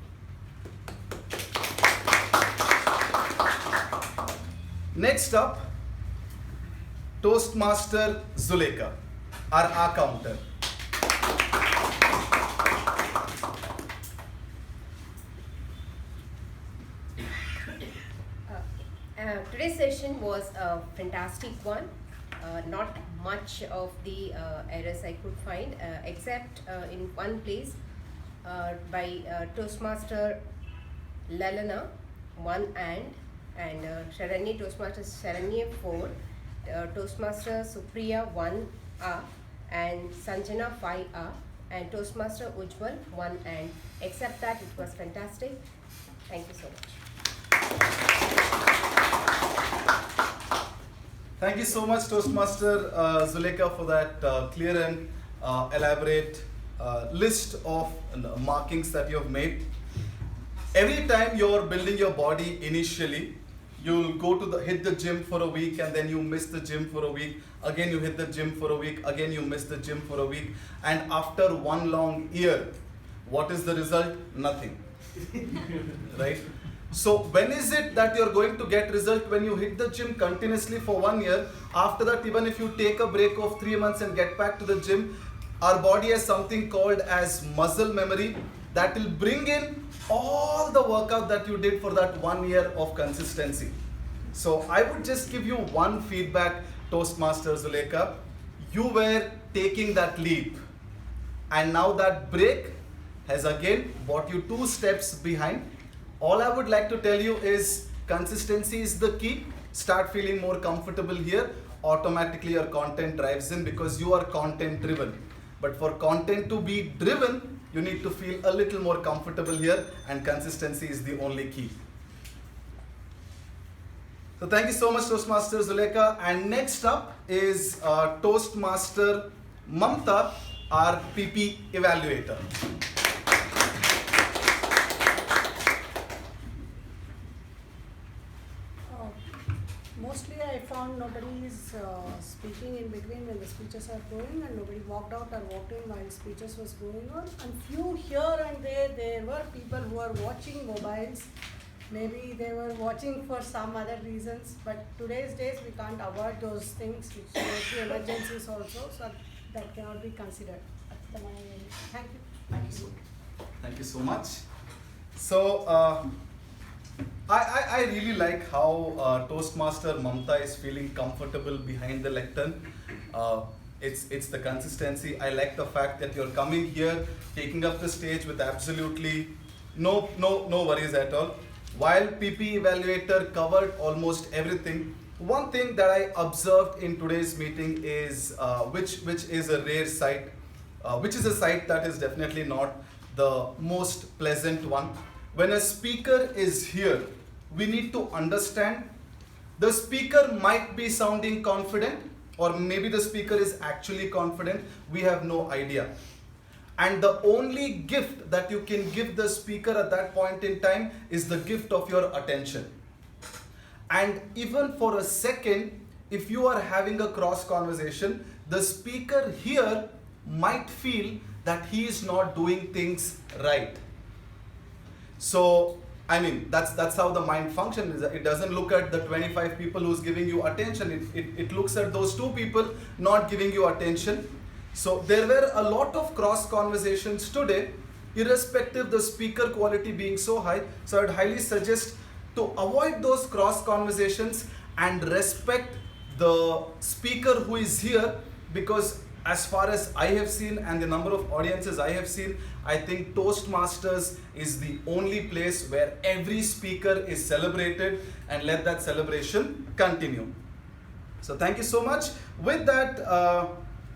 Next up, Toastmaster Zuleka, our counter. Today's session was a fantastic one. Not much of the errors I could find, except in one place by Toastmaster Lalana, 1 and Sharanya, Toastmaster Sharanya 4, Toastmaster Supriya 1 and Sanjana 5 and Toastmaster Ujjwal 1 and. Except that, it was fantastic. Thank you so much. Thank you so much, Toastmaster Zulekha, for that clear and elaborate list of markings that you have made. Every time you're building your body initially, you'll go to hit the gym for a week, and then you miss the gym for a week. Again, you hit the gym for a week. Again, you miss the gym for a week. And after one long year, what is the result? Nothing. Right? So when is it that you're going to get result? When you hit the gym continuously for 1 year. After that, even if you take a break of 3 months and get back to the gym, our body has something called as muscle memory that will bring in all the workout that you did for that 1 year of consistency. So I would just give you one feedback, Toastmaster Zulekha. You were taking that leap, and now that break has again brought you 2 steps behind. All I would like to tell you is consistency is the key. Start feeling more comfortable here. Automatically your content drives in, because you are content driven. But for content to be driven, you need to feel a little more comfortable here, and consistency is the only key. So thank you so much, Toastmaster Zulekha. And next up is Toastmaster Mamta, our PP evaluator. Mostly I found nobody is speaking in between when the speeches are going, and nobody walked out or walked in while speeches was going on. And few here and there were people who are watching mobiles. Maybe they were watching for some other reasons, but today's days we can't avoid those things which may be emergencies also, so that cannot be considered. Thank you. Thank you so much. Thank you so much. So I really like how Toastmaster Mamta is feeling comfortable behind the lectern. It's the consistency. I like the fact that you're coming here, taking up the stage with absolutely no worries at all. While PP Evaluator covered almost everything, one thing that I observed in today's meeting is which is a rare sight, which is a sight that is definitely not the most pleasant one. When a speaker is here, we need to understand the speaker might be sounding confident, or maybe the speaker is actually confident. We have no idea. And the only gift that you can give the speaker at that point in time is the gift of your attention. And even for a second, if you are having a cross conversation, the speaker here might feel that he is not doing things right. So, I mean, that's how the mind functions. It doesn't look at the 25 people who's giving you attention. It looks at those 2 people not giving you attention. So there were a lot of cross conversations today, irrespective the speaker quality being so high. So I'd highly suggest to avoid those cross conversations and respect the speaker who is here, because as far as I have seen and the number of audiences I have seen, I think Toastmasters is the only place where every speaker is celebrated, and let that celebration continue. So thank you so much. With that,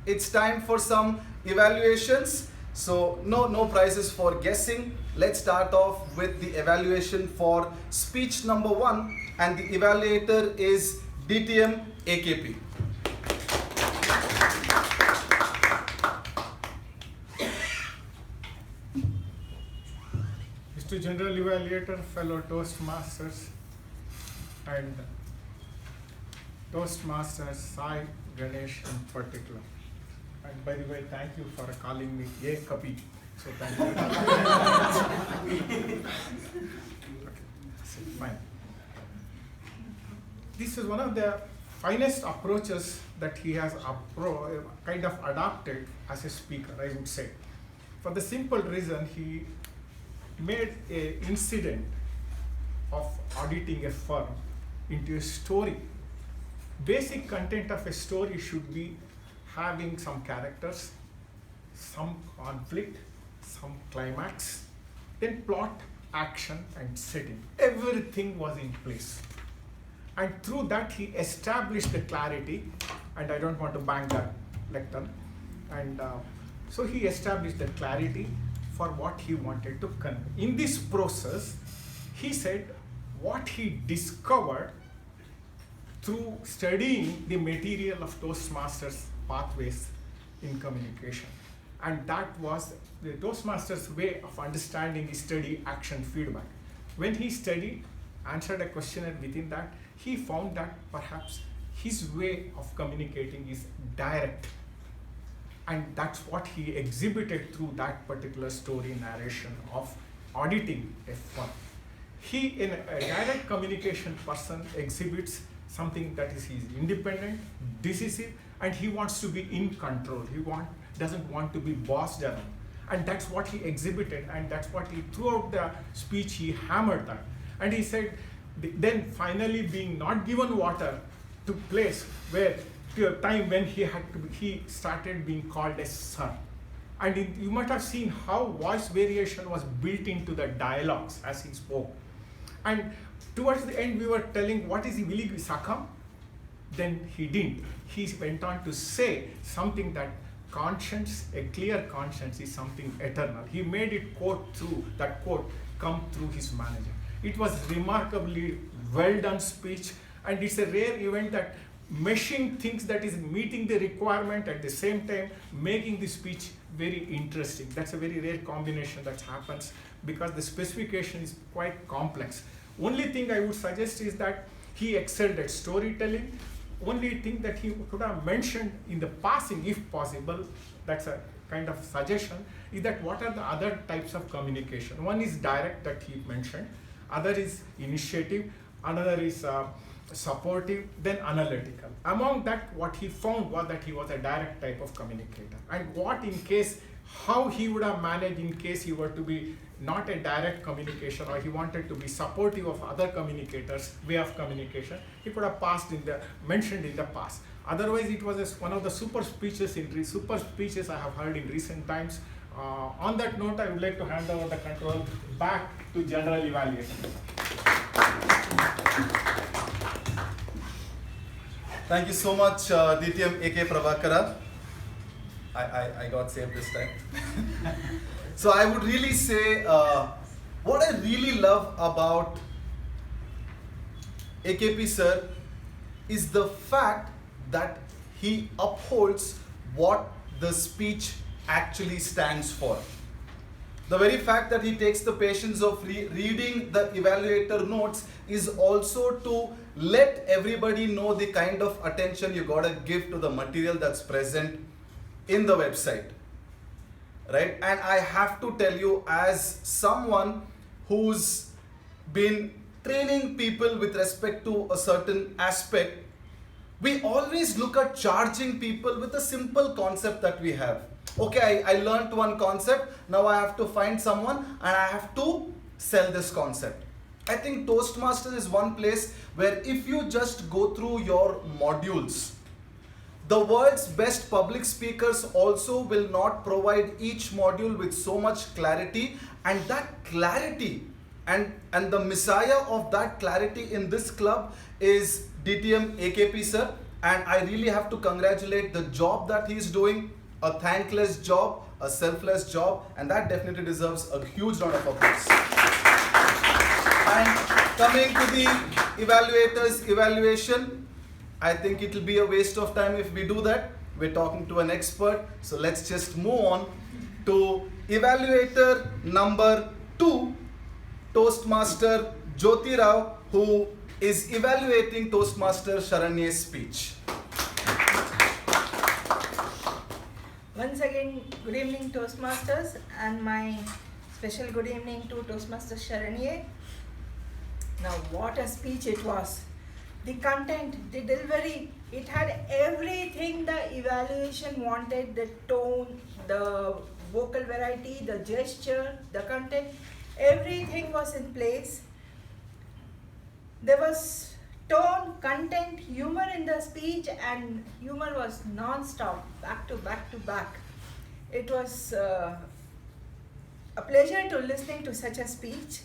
it's time for some evaluations. So no prizes for guessing. Let's start off with the evaluation for speech number 1, and the evaluator is DTM AKP. Mr. General Evaluator, fellow Toastmasters, and Toastmasters Sai, Ganesh in particular. And by the way, thank you for calling me Ye Kapi. So thank you. Okay, fine. This is one of the finest approaches that he has kind of adopted as a speaker, I would say. For the simple reason, he made an incident of auditing a firm into a story. Basic content of a story should be having some characters, some conflict, some climax, then plot, action and setting. Everything was in place. And through that he established the clarity, and I don't want to bang that lectern. And so he established the clarity for what he wanted to convey. In this process, he said what he discovered through studying the material of Toastmasters pathways in communication. And that was the Toastmasters' way of understanding is study, action, feedback. When he studied, answered a questionnaire within that, he found that perhaps his way of communicating is direct. And that's what he exhibited through that particular story narration of auditing F1. He, in a direct communication person, exhibits something that is he's independent, decisive, and he wants to be in control. He doesn't want to be bossed around. And that's what he exhibited, and that's what he, throughout the speech, he hammered that. And he said, then finally being not given water took place where to a time when he started being called as sir. And you might have seen how voice variation was built into the dialogues as he spoke. And towards the end, we were telling, what is he, will he succumb? Then he didn't. He went on to say something that conscience, a clear conscience is something eternal. He made it that quote come through his manager. It was remarkably well done speech, and it's a rare event that meshing things that is meeting the requirement at the same time making the speech very interesting. That's a very rare combination that happens because the specification is quite complex. Only thing I would suggest is that he excelled at storytelling. Only thing that he could have mentioned in the passing, if possible, that's a kind of suggestion, is that what are the other types of communication. One is direct that he mentioned, other is initiative, another is supportive, then analytical. Among that, what he found was that he was a direct type of communicator. And what in case, how he would have managed in case he were to be not a direct communication or he wanted to be supportive of other communicators' way of communication, he could have mentioned in the past. Otherwise, it was one of the super speeches I have heard in recent times. On that note, I would like to hand over the control back to general evaluation. Thank you so much, DTM AK Prabhakara. I got saved this time. So I would really say, what I really love about AKP sir is the fact that he upholds what the speech actually stands for. The very fact that he takes the patience of reading the evaluator notes is also to let everybody know the kind of attention you gotta give to the material that's present in the website, right? And I have to tell you, as someone who's been training people with respect to a certain aspect, we always look at charging people with a simple concept that we have. Okay, I learned one concept, now I have to find someone and I have to sell this concept. I think Toastmasters is one place where if you just go through your modules, the world's best public speakers also will not provide each module with so much clarity, and that clarity and the messiah of that clarity in this club is DTM AKP sir, and I really have to congratulate the job that he's doing, a thankless job, a selfless job, and that definitely deserves a huge round of applause. And coming to the evaluators' evaluation, I think it will be a waste of time if we do that. We're talking to an expert, so let's just move on to evaluator number 2, Toastmaster Jyoti Rao, who is evaluating Toastmaster Sharanye's speech. Once again, good evening Toastmasters, and my special good evening to Toastmaster Sharanye. Now what a speech it was. The content, the delivery, it had everything the evaluation wanted, the tone, the vocal variety, the gesture, the content, everything was in place. There was tone, content, humor in the speech, and humor was non-stop, back to back to back. It was a pleasure to listening to such a speech.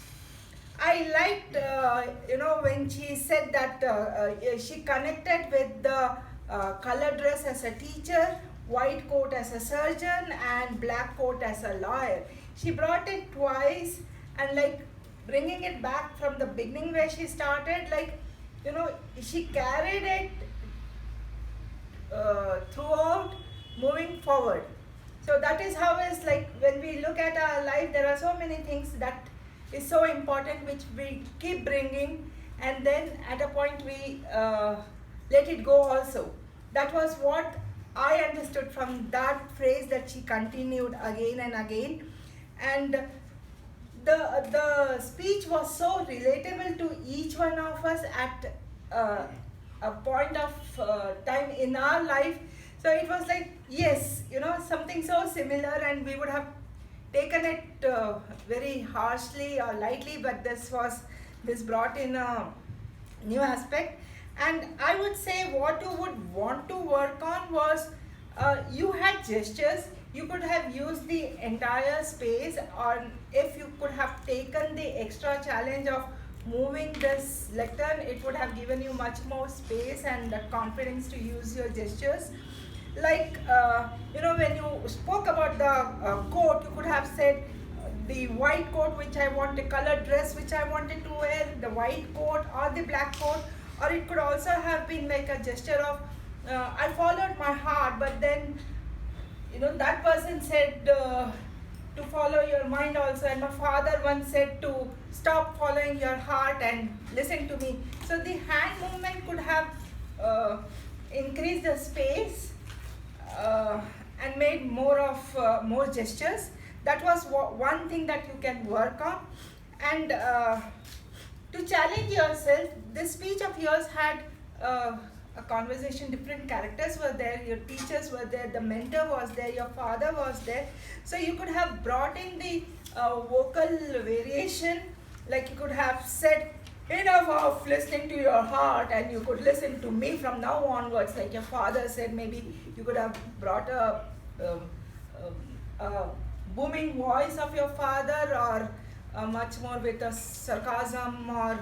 I liked, when she said that she connected with the color dress as a teacher, white coat as a surgeon, and black coat as a lawyer. She brought it twice, and like bringing it back from the beginning where she started, she carried it throughout, moving forward. So that is how it's like when we look at our life, there are so many things that is so important which we keep bringing, and then at a point we let it go also. That was what I understood from that phrase that she continued again and again. And the speech was so relatable to each one of us at a point of time in our life. So it was like, yes, something so similar, and we would have taken it very harshly or lightly, but this brought in a new aspect. And I would say what you would want to work on was, you had gestures, you could have used the entire space, or if you could have taken the extra challenge of moving this lectern, it would have given you much more space and the confidence to use your gestures. Like, when you spoke about the coat, you could have said the white coat which I want, the colored dress which I wanted to wear, the white coat or the black coat, or it could also have been like a gesture of, I followed my heart, but then, that person said to follow your mind also, and my father once said to stop following your heart and listen to me. So the hand movement could have increased the space and made more gestures. That was one thing that you can work on. And to challenge yourself, this speech of yours had a conversation, different characters were there, your teachers were there, the mentor was there, your father was there. So you could have brought in the vocal variation, like you could have said, enough of listening to your heart, and you could listen to me from now onwards, like your father said. Maybe you could have brought a booming voice of your father, or much more with a sarcasm or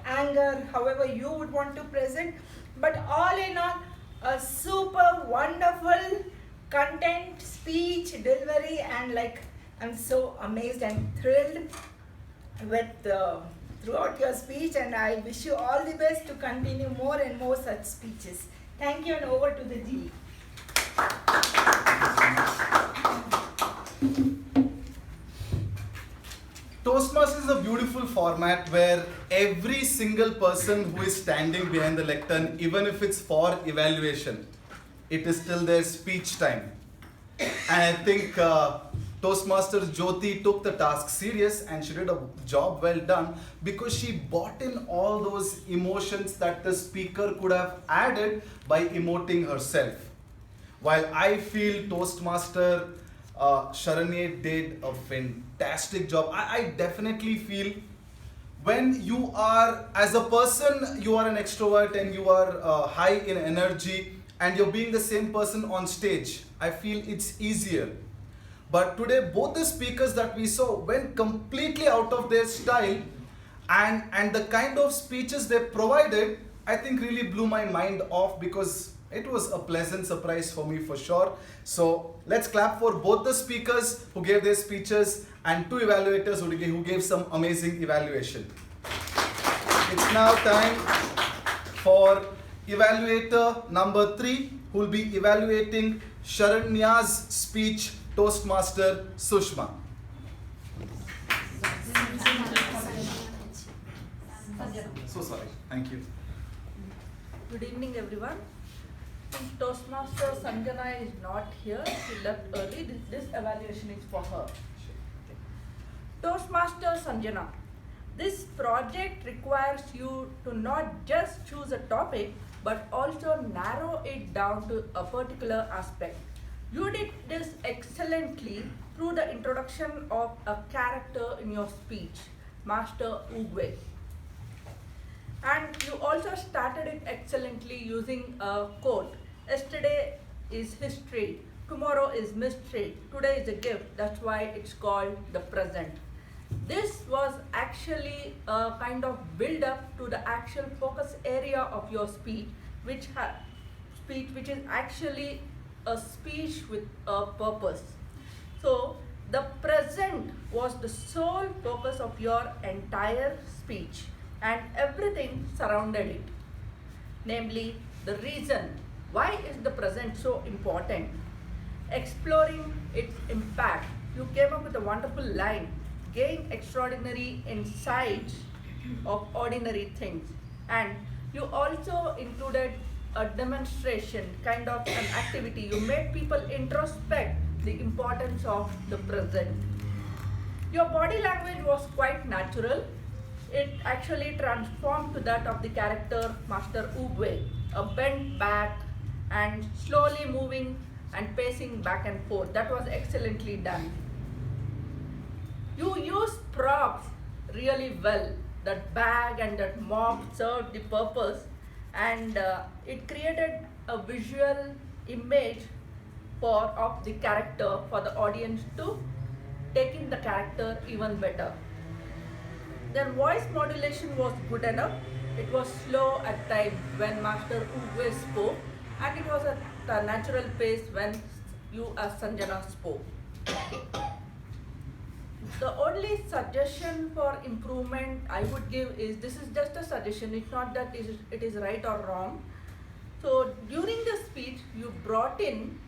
anger, however you would want to present. But all in all, a super wonderful content, speech, delivery, and like I'm so amazed and thrilled with throughout your speech, and I wish you all the best to continue more and more such speeches. Thank you, and over to the GE. Toastmasters is a beautiful format where every single person who is standing behind the lectern, even if it's for evaluation, it is still their speech time. And I think Toastmasters Jyoti took the task serious, and she did a job well done, because she brought in all those emotions that the speaker could have added by emoting herself. While I feel Toastmaster Sharanye did a fantastic job, I definitely feel when you are, as a person, you are an extrovert and you are high in energy, and you're being the same person on stage, I feel it's easier. But today, both the speakers that we saw went completely out of their style, and the kind of speeches they provided, I think really blew my mind off, because it was a pleasant surprise for me for sure. So let's clap for both the speakers who gave their speeches and two evaluators who gave some amazing evaluation. It's now time for evaluator number 3, who will be evaluating Sharanya's speech, Toastmaster Sushma. So sorry. Thank you. Good evening, everyone. Since Toastmaster Sanjana is not here, she left early. This evaluation is for her. Toastmaster Sanjana, this project requires you to not just choose a topic, but also narrow it down to a particular aspect. You did this excellently through the introduction of a character in your speech, Master Ugwe. And you also started it excellently using a quote. Yesterday is history, tomorrow is mystery, today is a gift. That's why it's called the present. This was actually a kind of build up to the actual focus area of your speech, which is actually a speech with a purpose. So the present was the sole focus of your entire speech, and everything surrounded it. Namely, the reason why is the present so important. Exploring its impact, you came up with a wonderful line. Gain extraordinary insights of ordinary things. And you also included a demonstration, kind of an activity. You made people introspect the importance of the present. Your body language was quite natural. It actually transformed to that of the character Master Oogway, a bent back and slowly moving and pacing back and forth. That was excellently done. You used props really well. That bag and that mop served the purpose, and it created a visual image of the character for the audience to take in the character even better. Their voice modulation was good enough. It was slow at times when Master Oogway spoke, and it was at a natural pace when you as Sanjana spoke. The only suggestion for improvement I would give is, this is just a suggestion, it's not that it is right or wrong. So during the speech, you brought in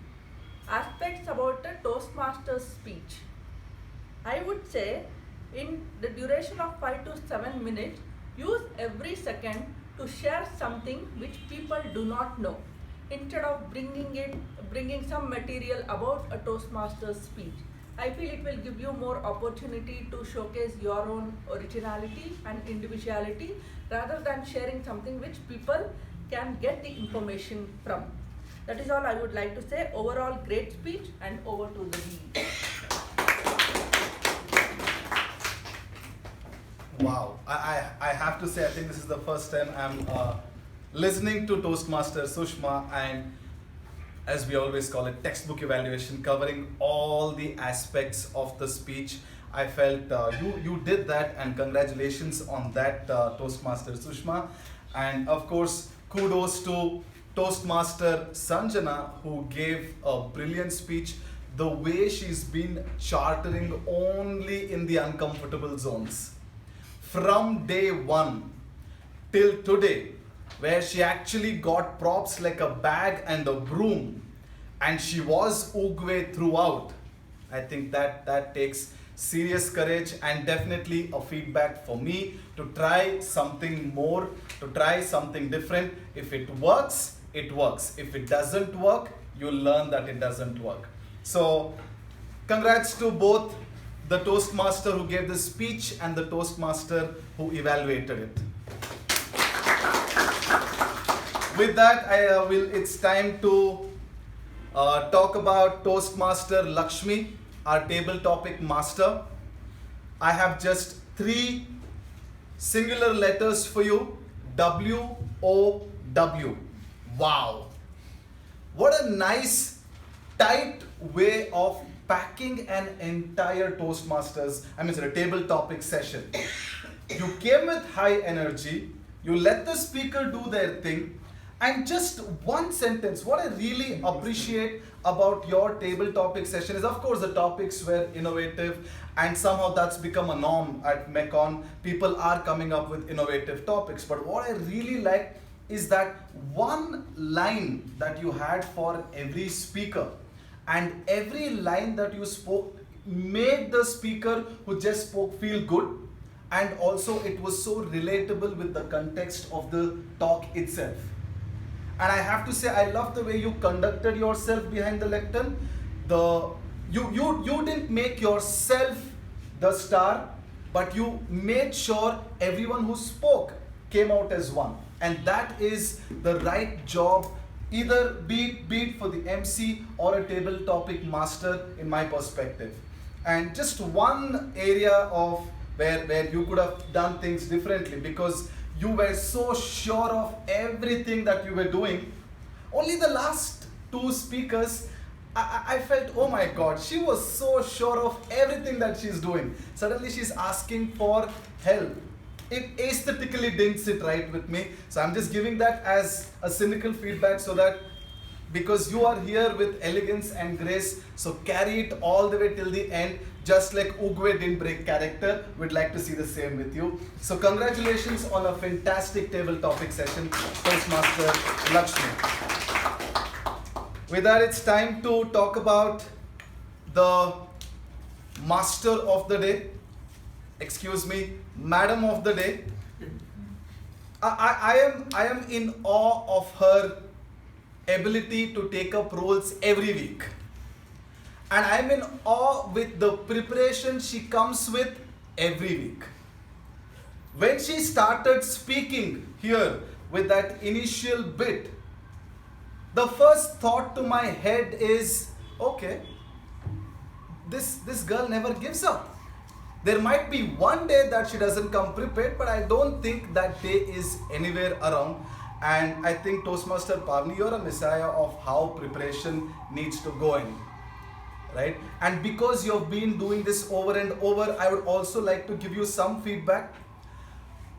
aspects about the Toastmaster's speech. I would say in the duration of 5 to 7 minutes, use every second to share something which people do not know, instead of bringing some material about a Toastmaster's speech. I feel it will give you more opportunity to showcase your own originality and individuality, rather than sharing something which people can get the information from. That is all I would like to say. Overall, great speech, and over to the dean. Wow, I have to say, I think this is the first time I'm listening to Toastmaster Sushma, and as we always call it, textbook evaluation, covering all the aspects of the speech. I felt you did that, and congratulations on that, Toastmaster Sushma. And of course, kudos to Toastmaster Sanjana, who gave a brilliant speech. The way she's been chartering only in the uncomfortable zones. From day one till today, where she actually got props like a bag and a broom, and she was Oogway throughout. I think that takes serious courage, and definitely a feedback for me to try something more, to try something different. If it works, it works. If it doesn't work, you'll learn that it doesn't work. So congrats to both the Toastmaster who gave the speech and the Toastmaster who evaluated it. With that, it's time to talk about Toastmaster Lakshmi, our table topic master. I have just 3 singular letters for you. W-O-W. Wow. What a nice, tight way of packing an entire table topic session. You came with high energy. You let the speaker do their thing. And just one sentence, what I really appreciate about your table topic session is, of course, the topics were innovative, and somehow that's become a norm at Mekon. People are coming up with innovative topics. But what I really like is that one line that you had for every speaker, and every line that you spoke made the speaker who just spoke feel good, and also it was so relatable with the context of the talk itself. And I have to say, I love the way you conducted yourself behind the lectern. You didn't make yourself the star, but you made sure everyone who spoke came out as one. And that is the right job, either be it for the MC or a table topic master, in my perspective. And just one area of where you could have done things differently, because You were so sure of everything that you were doing. Only the last two speakers, I felt, oh my God, she was so sure of everything that she's doing. Suddenly she's asking for help. It aesthetically didn't sit right with me. So I'm just giving that as a cynical feedback so that because you are here with elegance and grace, so carry it all the way till the end. Just like Ugwe didn't break character, we'd like to see the same with you. So congratulations on a fantastic table topic session, Toastmaster Lakshmi. With that, it's time to talk about the master of the day. Excuse me, madam of the day. I am in awe of her ability to take up roles every week. And I'm in awe with the preparation she comes with every week. When she started speaking here with that initial bit, the first thought to my head is, okay, this girl never gives up. There might be one day that she doesn't come prepared, but I don't think that day is anywhere around. And I think Toastmaster Pavni, you're a messiah of how preparation needs to go in. Right? And because you've been doing this over and over, I would also like to give you some feedback.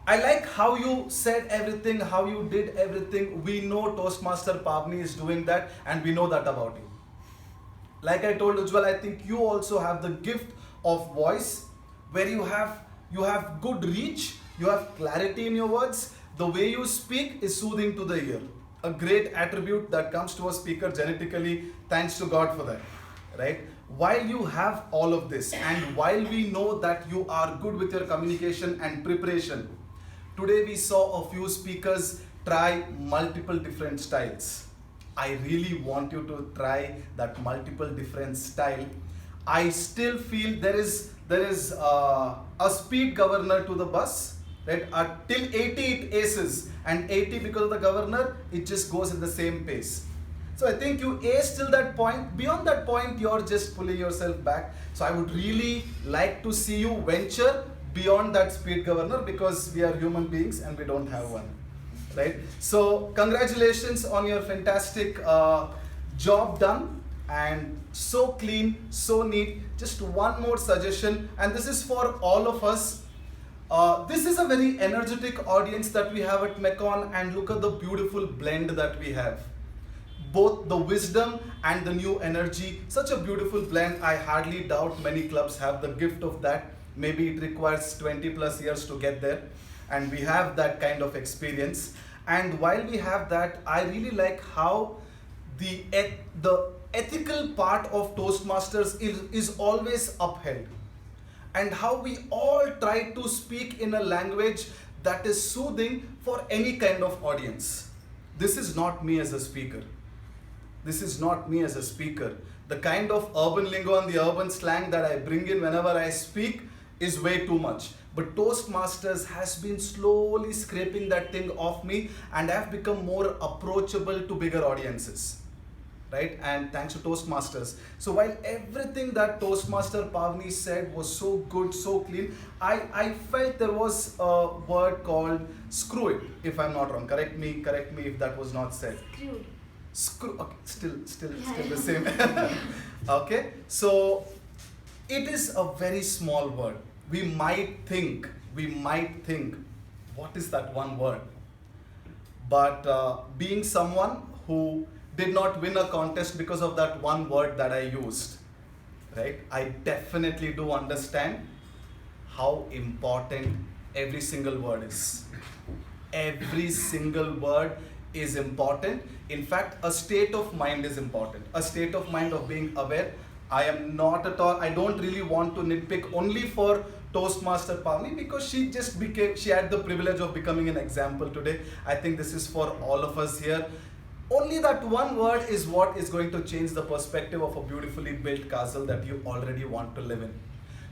I like how you said everything, how you did everything. We know Toastmaster Pavni is doing that, and we know that about you. Like I told Ujjwal, I think you also have the gift of voice where you have good reach, you have clarity in your words. The way you speak is soothing to the ear. A great attribute that comes to a speaker genetically. Thanks to God for that. Right? While you have all of this and while we know that you are good with your communication and preparation, today we saw a few speakers try multiple different styles. I really want you to try that multiple different style. I still feel there is a speed governor to the bus, right? Till 80 it aces, and 80 because of the governor, it just goes at the same pace. So I think you ace till that point. Beyond that point, you're just pulling yourself back. So I would really like to see you venture beyond that speed governor because we are human beings and we don't have one. Right? So congratulations on your fantastic job done, and so clean, so neat. Just one more suggestion, and this is for all of us. This is a very energetic audience that we have at Mekon, and look at the beautiful blend that we have. Both the wisdom and the new energy, such a beautiful blend. I hardly doubt many clubs have the gift of that. Maybe it requires 20 plus years to get there, and we have that kind of experience. And while we have that, I really like how the ethical part of Toastmasters is always upheld, and how we all try to speak in a language that is soothing for any kind of audience. This is not me as a speaker. This is not me as a speaker. The kind of urban lingo and the urban slang that I bring in whenever I speak is way too much. But Toastmasters has been slowly scraping that thing off me, and I have become more approachable to bigger audiences. Right? And thanks to Toastmasters. So while everything that Toastmaster Pavni said was so good, so clean, I felt there was a word called screw it, if I'm not wrong. Correct me if that was not said. Screw, okay, still the same. Okay, so it is a very small word. We might think, what is that one word? But being someone who did not win a contest because of that one word that I used, right? I definitely do understand how important every single word is. Every single word is important. In fact, a state of mind is important. A state of mind of being aware. I am not at all, I don't really want to nitpick only for Toastmaster Pavni because she had the privilege of becoming an example today. I think this is for all of us here. Only that one word is what is going to change the perspective of a beautifully built castle that you already want to live in.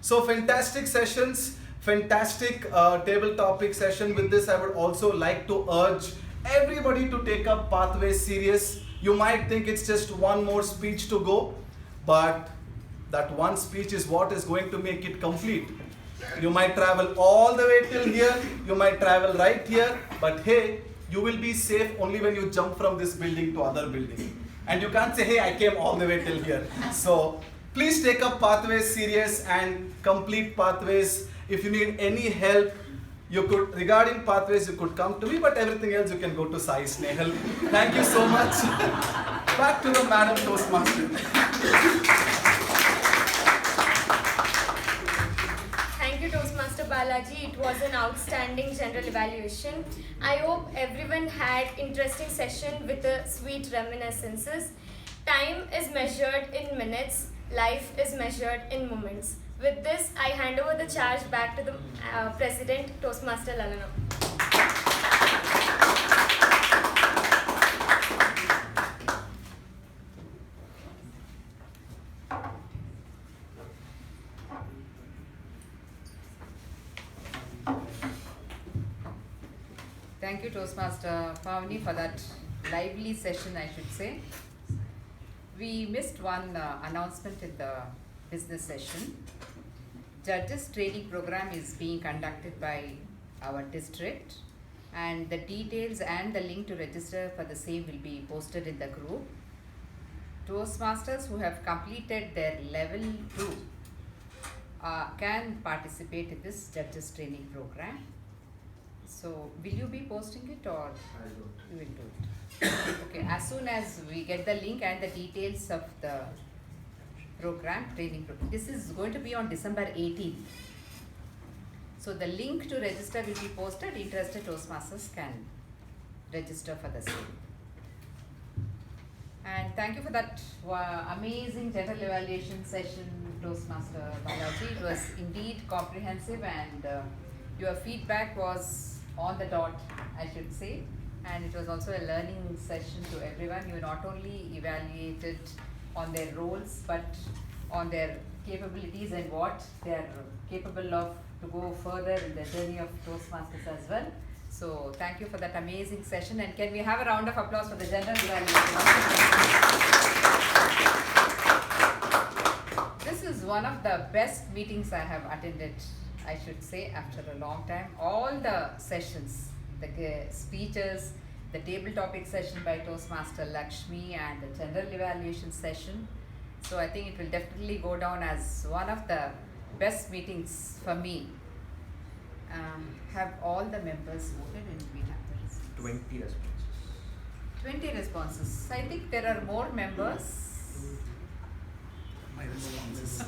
So fantastic sessions, fantastic table topic session. With this, I would also like to urge everybody to take up Pathways serious. You might think it's just one more speech to go, but that one speech is what is going to make it complete. You might travel all the way till here, you might travel right here, but hey, you will be safe only when you jump from this building to other building. And you can't say, hey, I came all the way till here. So please take up pathways serious and complete pathways. If you need any help, you could, regarding pathways, you could come to me, but everything else you can go to Sai Snehal. Thank you so much. Back to the Madam Toastmaster. Thank you, Toastmaster Balaji. It was an outstanding general evaluation. I hope everyone had interesting session with the sweet reminiscences. Time is measured in minutes. Life is measured in moments. With this, I hand over the charge back to the President, Toastmaster Lalana. Thank you, Toastmaster Pavni, for that lively session, I should say. We missed one announcement in the business session. Judges training program is being conducted by our district, and the details and the link to register for the same will be posted in the group. Toastmasters who have completed their level 2 can participate in this judges training program. So will you be posting it, or you will do it? Okay, as soon as we get the link and the details of the program, training program. This is going to be on December 18th. So the link to register will be posted. Interested Toastmasters can register for the same. And thank you for that amazing general evaluation session, Toastmaster Balaji. It was indeed comprehensive, and your feedback was on the dot, I should say. And it was also a learning session to everyone. You not only evaluated on their roles, but on their capabilities and what they are capable of to go further in the journey of Toastmasters as well. So thank you for that amazing session, and can we have a round of applause for the general evaluation? This is one of the best meetings I have attended, I should say, after a long time. All the sessions, the speeches, the table topic session by Toastmaster Lakshmi, and the general evaluation session. So I think it will definitely go down as one of the best meetings for me. Have all the members voted, and we have the results? 20 responses. 20 responses. I think there are more members. My responses.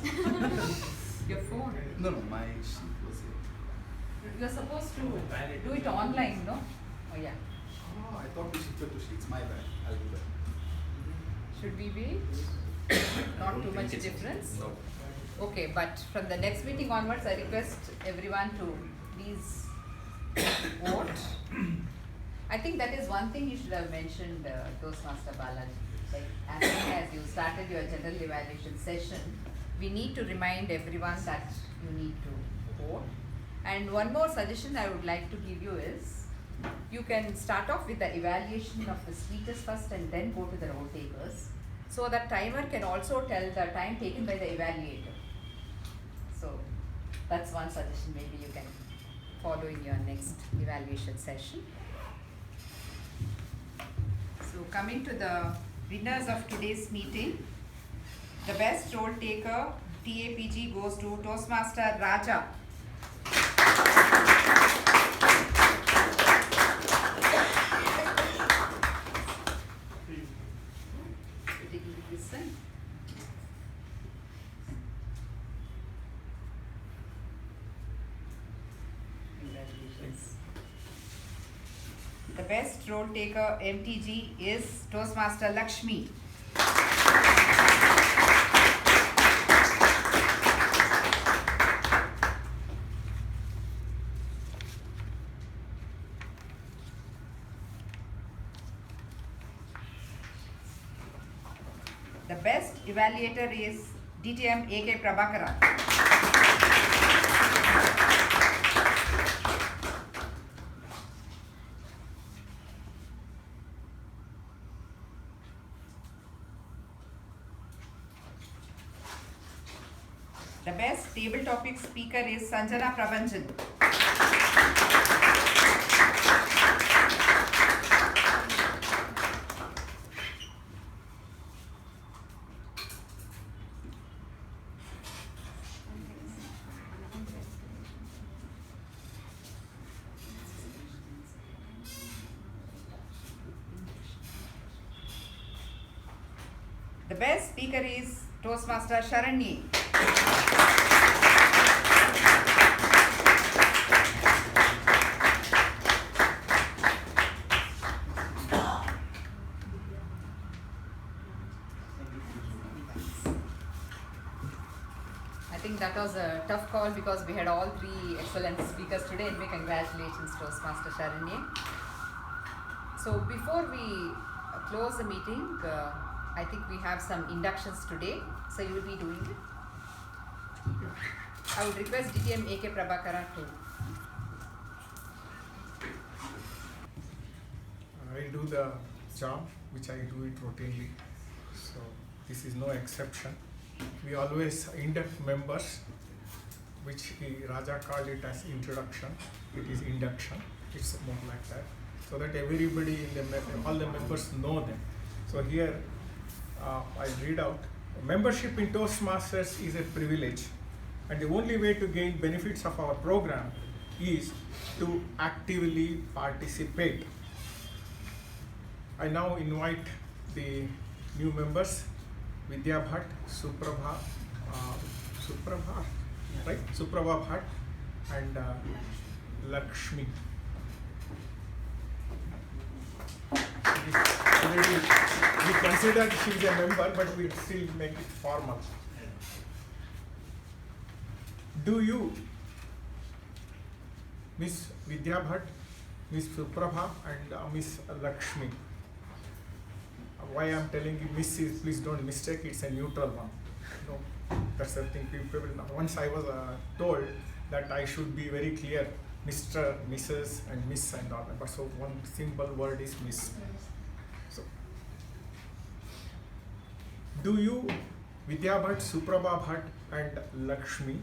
Your phone. No, my sheet was here. You are supposed to do it online, no? Oh yeah. Oh, I thought we shifted to sheets. My bad. I'll do that. Should we be? Not too much difference? No. Okay, but from the next meeting onwards, I request everyone to please vote. I think that is one thing you should have mentioned, Toastmaster Balaji. Like, as soon as you started your general evaluation session, we need to remind everyone that you need to vote. And one more suggestion I would like to give you is, you can start off with the evaluation of the speeches first and then go to the roll takers. So that timer can also tell the time taken by the evaluator. So that's one suggestion maybe you can follow in your next evaluation session. So coming to the winners of today's meeting, the best role taker TAPG goes to Toastmaster Raja. Congratulations. The best role taker MTG is Toastmaster Lakshmi. The best evaluator is DTM AK Prabhakaran. The The best table topic speaker is Sanjana Prabanjan. The best speaker is Toastmaster Sharanye. I think that was a tough call because we had all three excellent speakers today. Anyway, congratulations, Toastmaster Sharanye. So before we close the meeting, I think we have some inductions today. So you will be doing it. I would request DTM AK Prabhakara to. I do the job which I do it routinely. So this is no exception. We always induct members, which Raja called it as introduction. It is induction. It's more like that, so that everybody in the all the members know them. So here I read out: membership in Toastmasters is a privilege, and the only way to gain benefits of our program is to actively participate. I now invite the new members, Vidya Bhatt, Suprabha, right? Suprabha Bhatt and Lakshmi. We consider she is a member, but we still make it formal. Do you, Miss Vidya Bhatt, Miss Suprabha and Miss Lakshmi? Why I am telling you Miss is, please don't mistake, it's a neutral one. No, that's the thing people know. Once I was told that I should be very clear, Mr., Mrs. and Miss and all that, but so one simple word is Miss. So, do you, Vidya Bhatt, Suprabha Bhatt and Lakshmi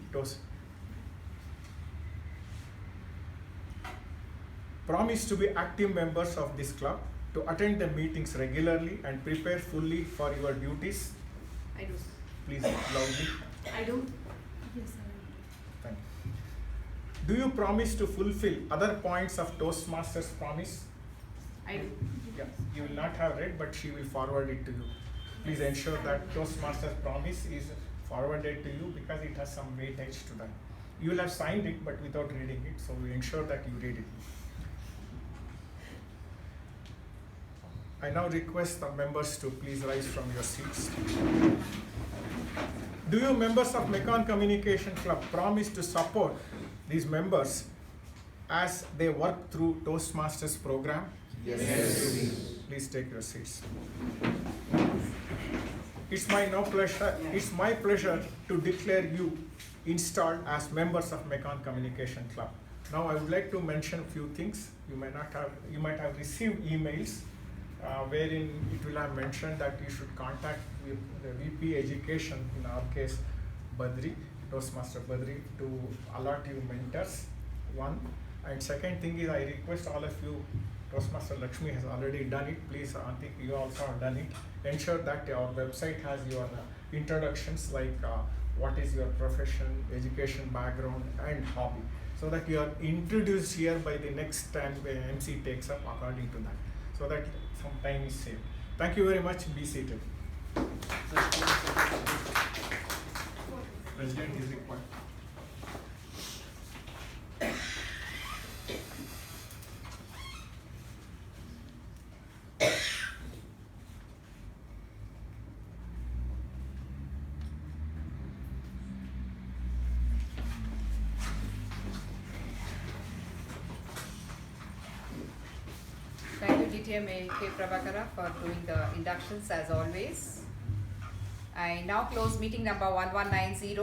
promise to be active members of this club, to attend the meetings regularly and prepare fully for your duties? I do. Please loudly. I do. Yes, I Thank you. Do you promise to fulfill other points of Toastmasters promise? I do. Yeah, you will not have read, but she will forward it to you. Please ensure that Toastmasters promise is forwarded to you because it has some weightage to that. You will have signed it, but without reading it, so we ensure that you read it. I now request the members to please rise from your seats. Do you members of Mekon Communication Club promise to support these members as they work through Toastmasters program? Yes. Please take your seats. It's my pleasure to declare you installed as members of Mekon Communication Club. Now I would like to mention a few things. You might have received emails wherein it will have mentioned that you should contact the VP Education, in our case Badri, Toastmaster Badri, to allot you mentors, one. And second thing is, I request all of you, Toastmaster Lakshmi has already done it, please I think you also have done it. Ensure that our website has your introductions like what is your profession, education background and hobby, so that you are introduced here by the next time the MC takes up according to that, so that some time is saved. Thank you very much. Be seated. President is required. Thank you, DTM K. Prabhakara, for doing the inductions as always. I now close meeting number 1190.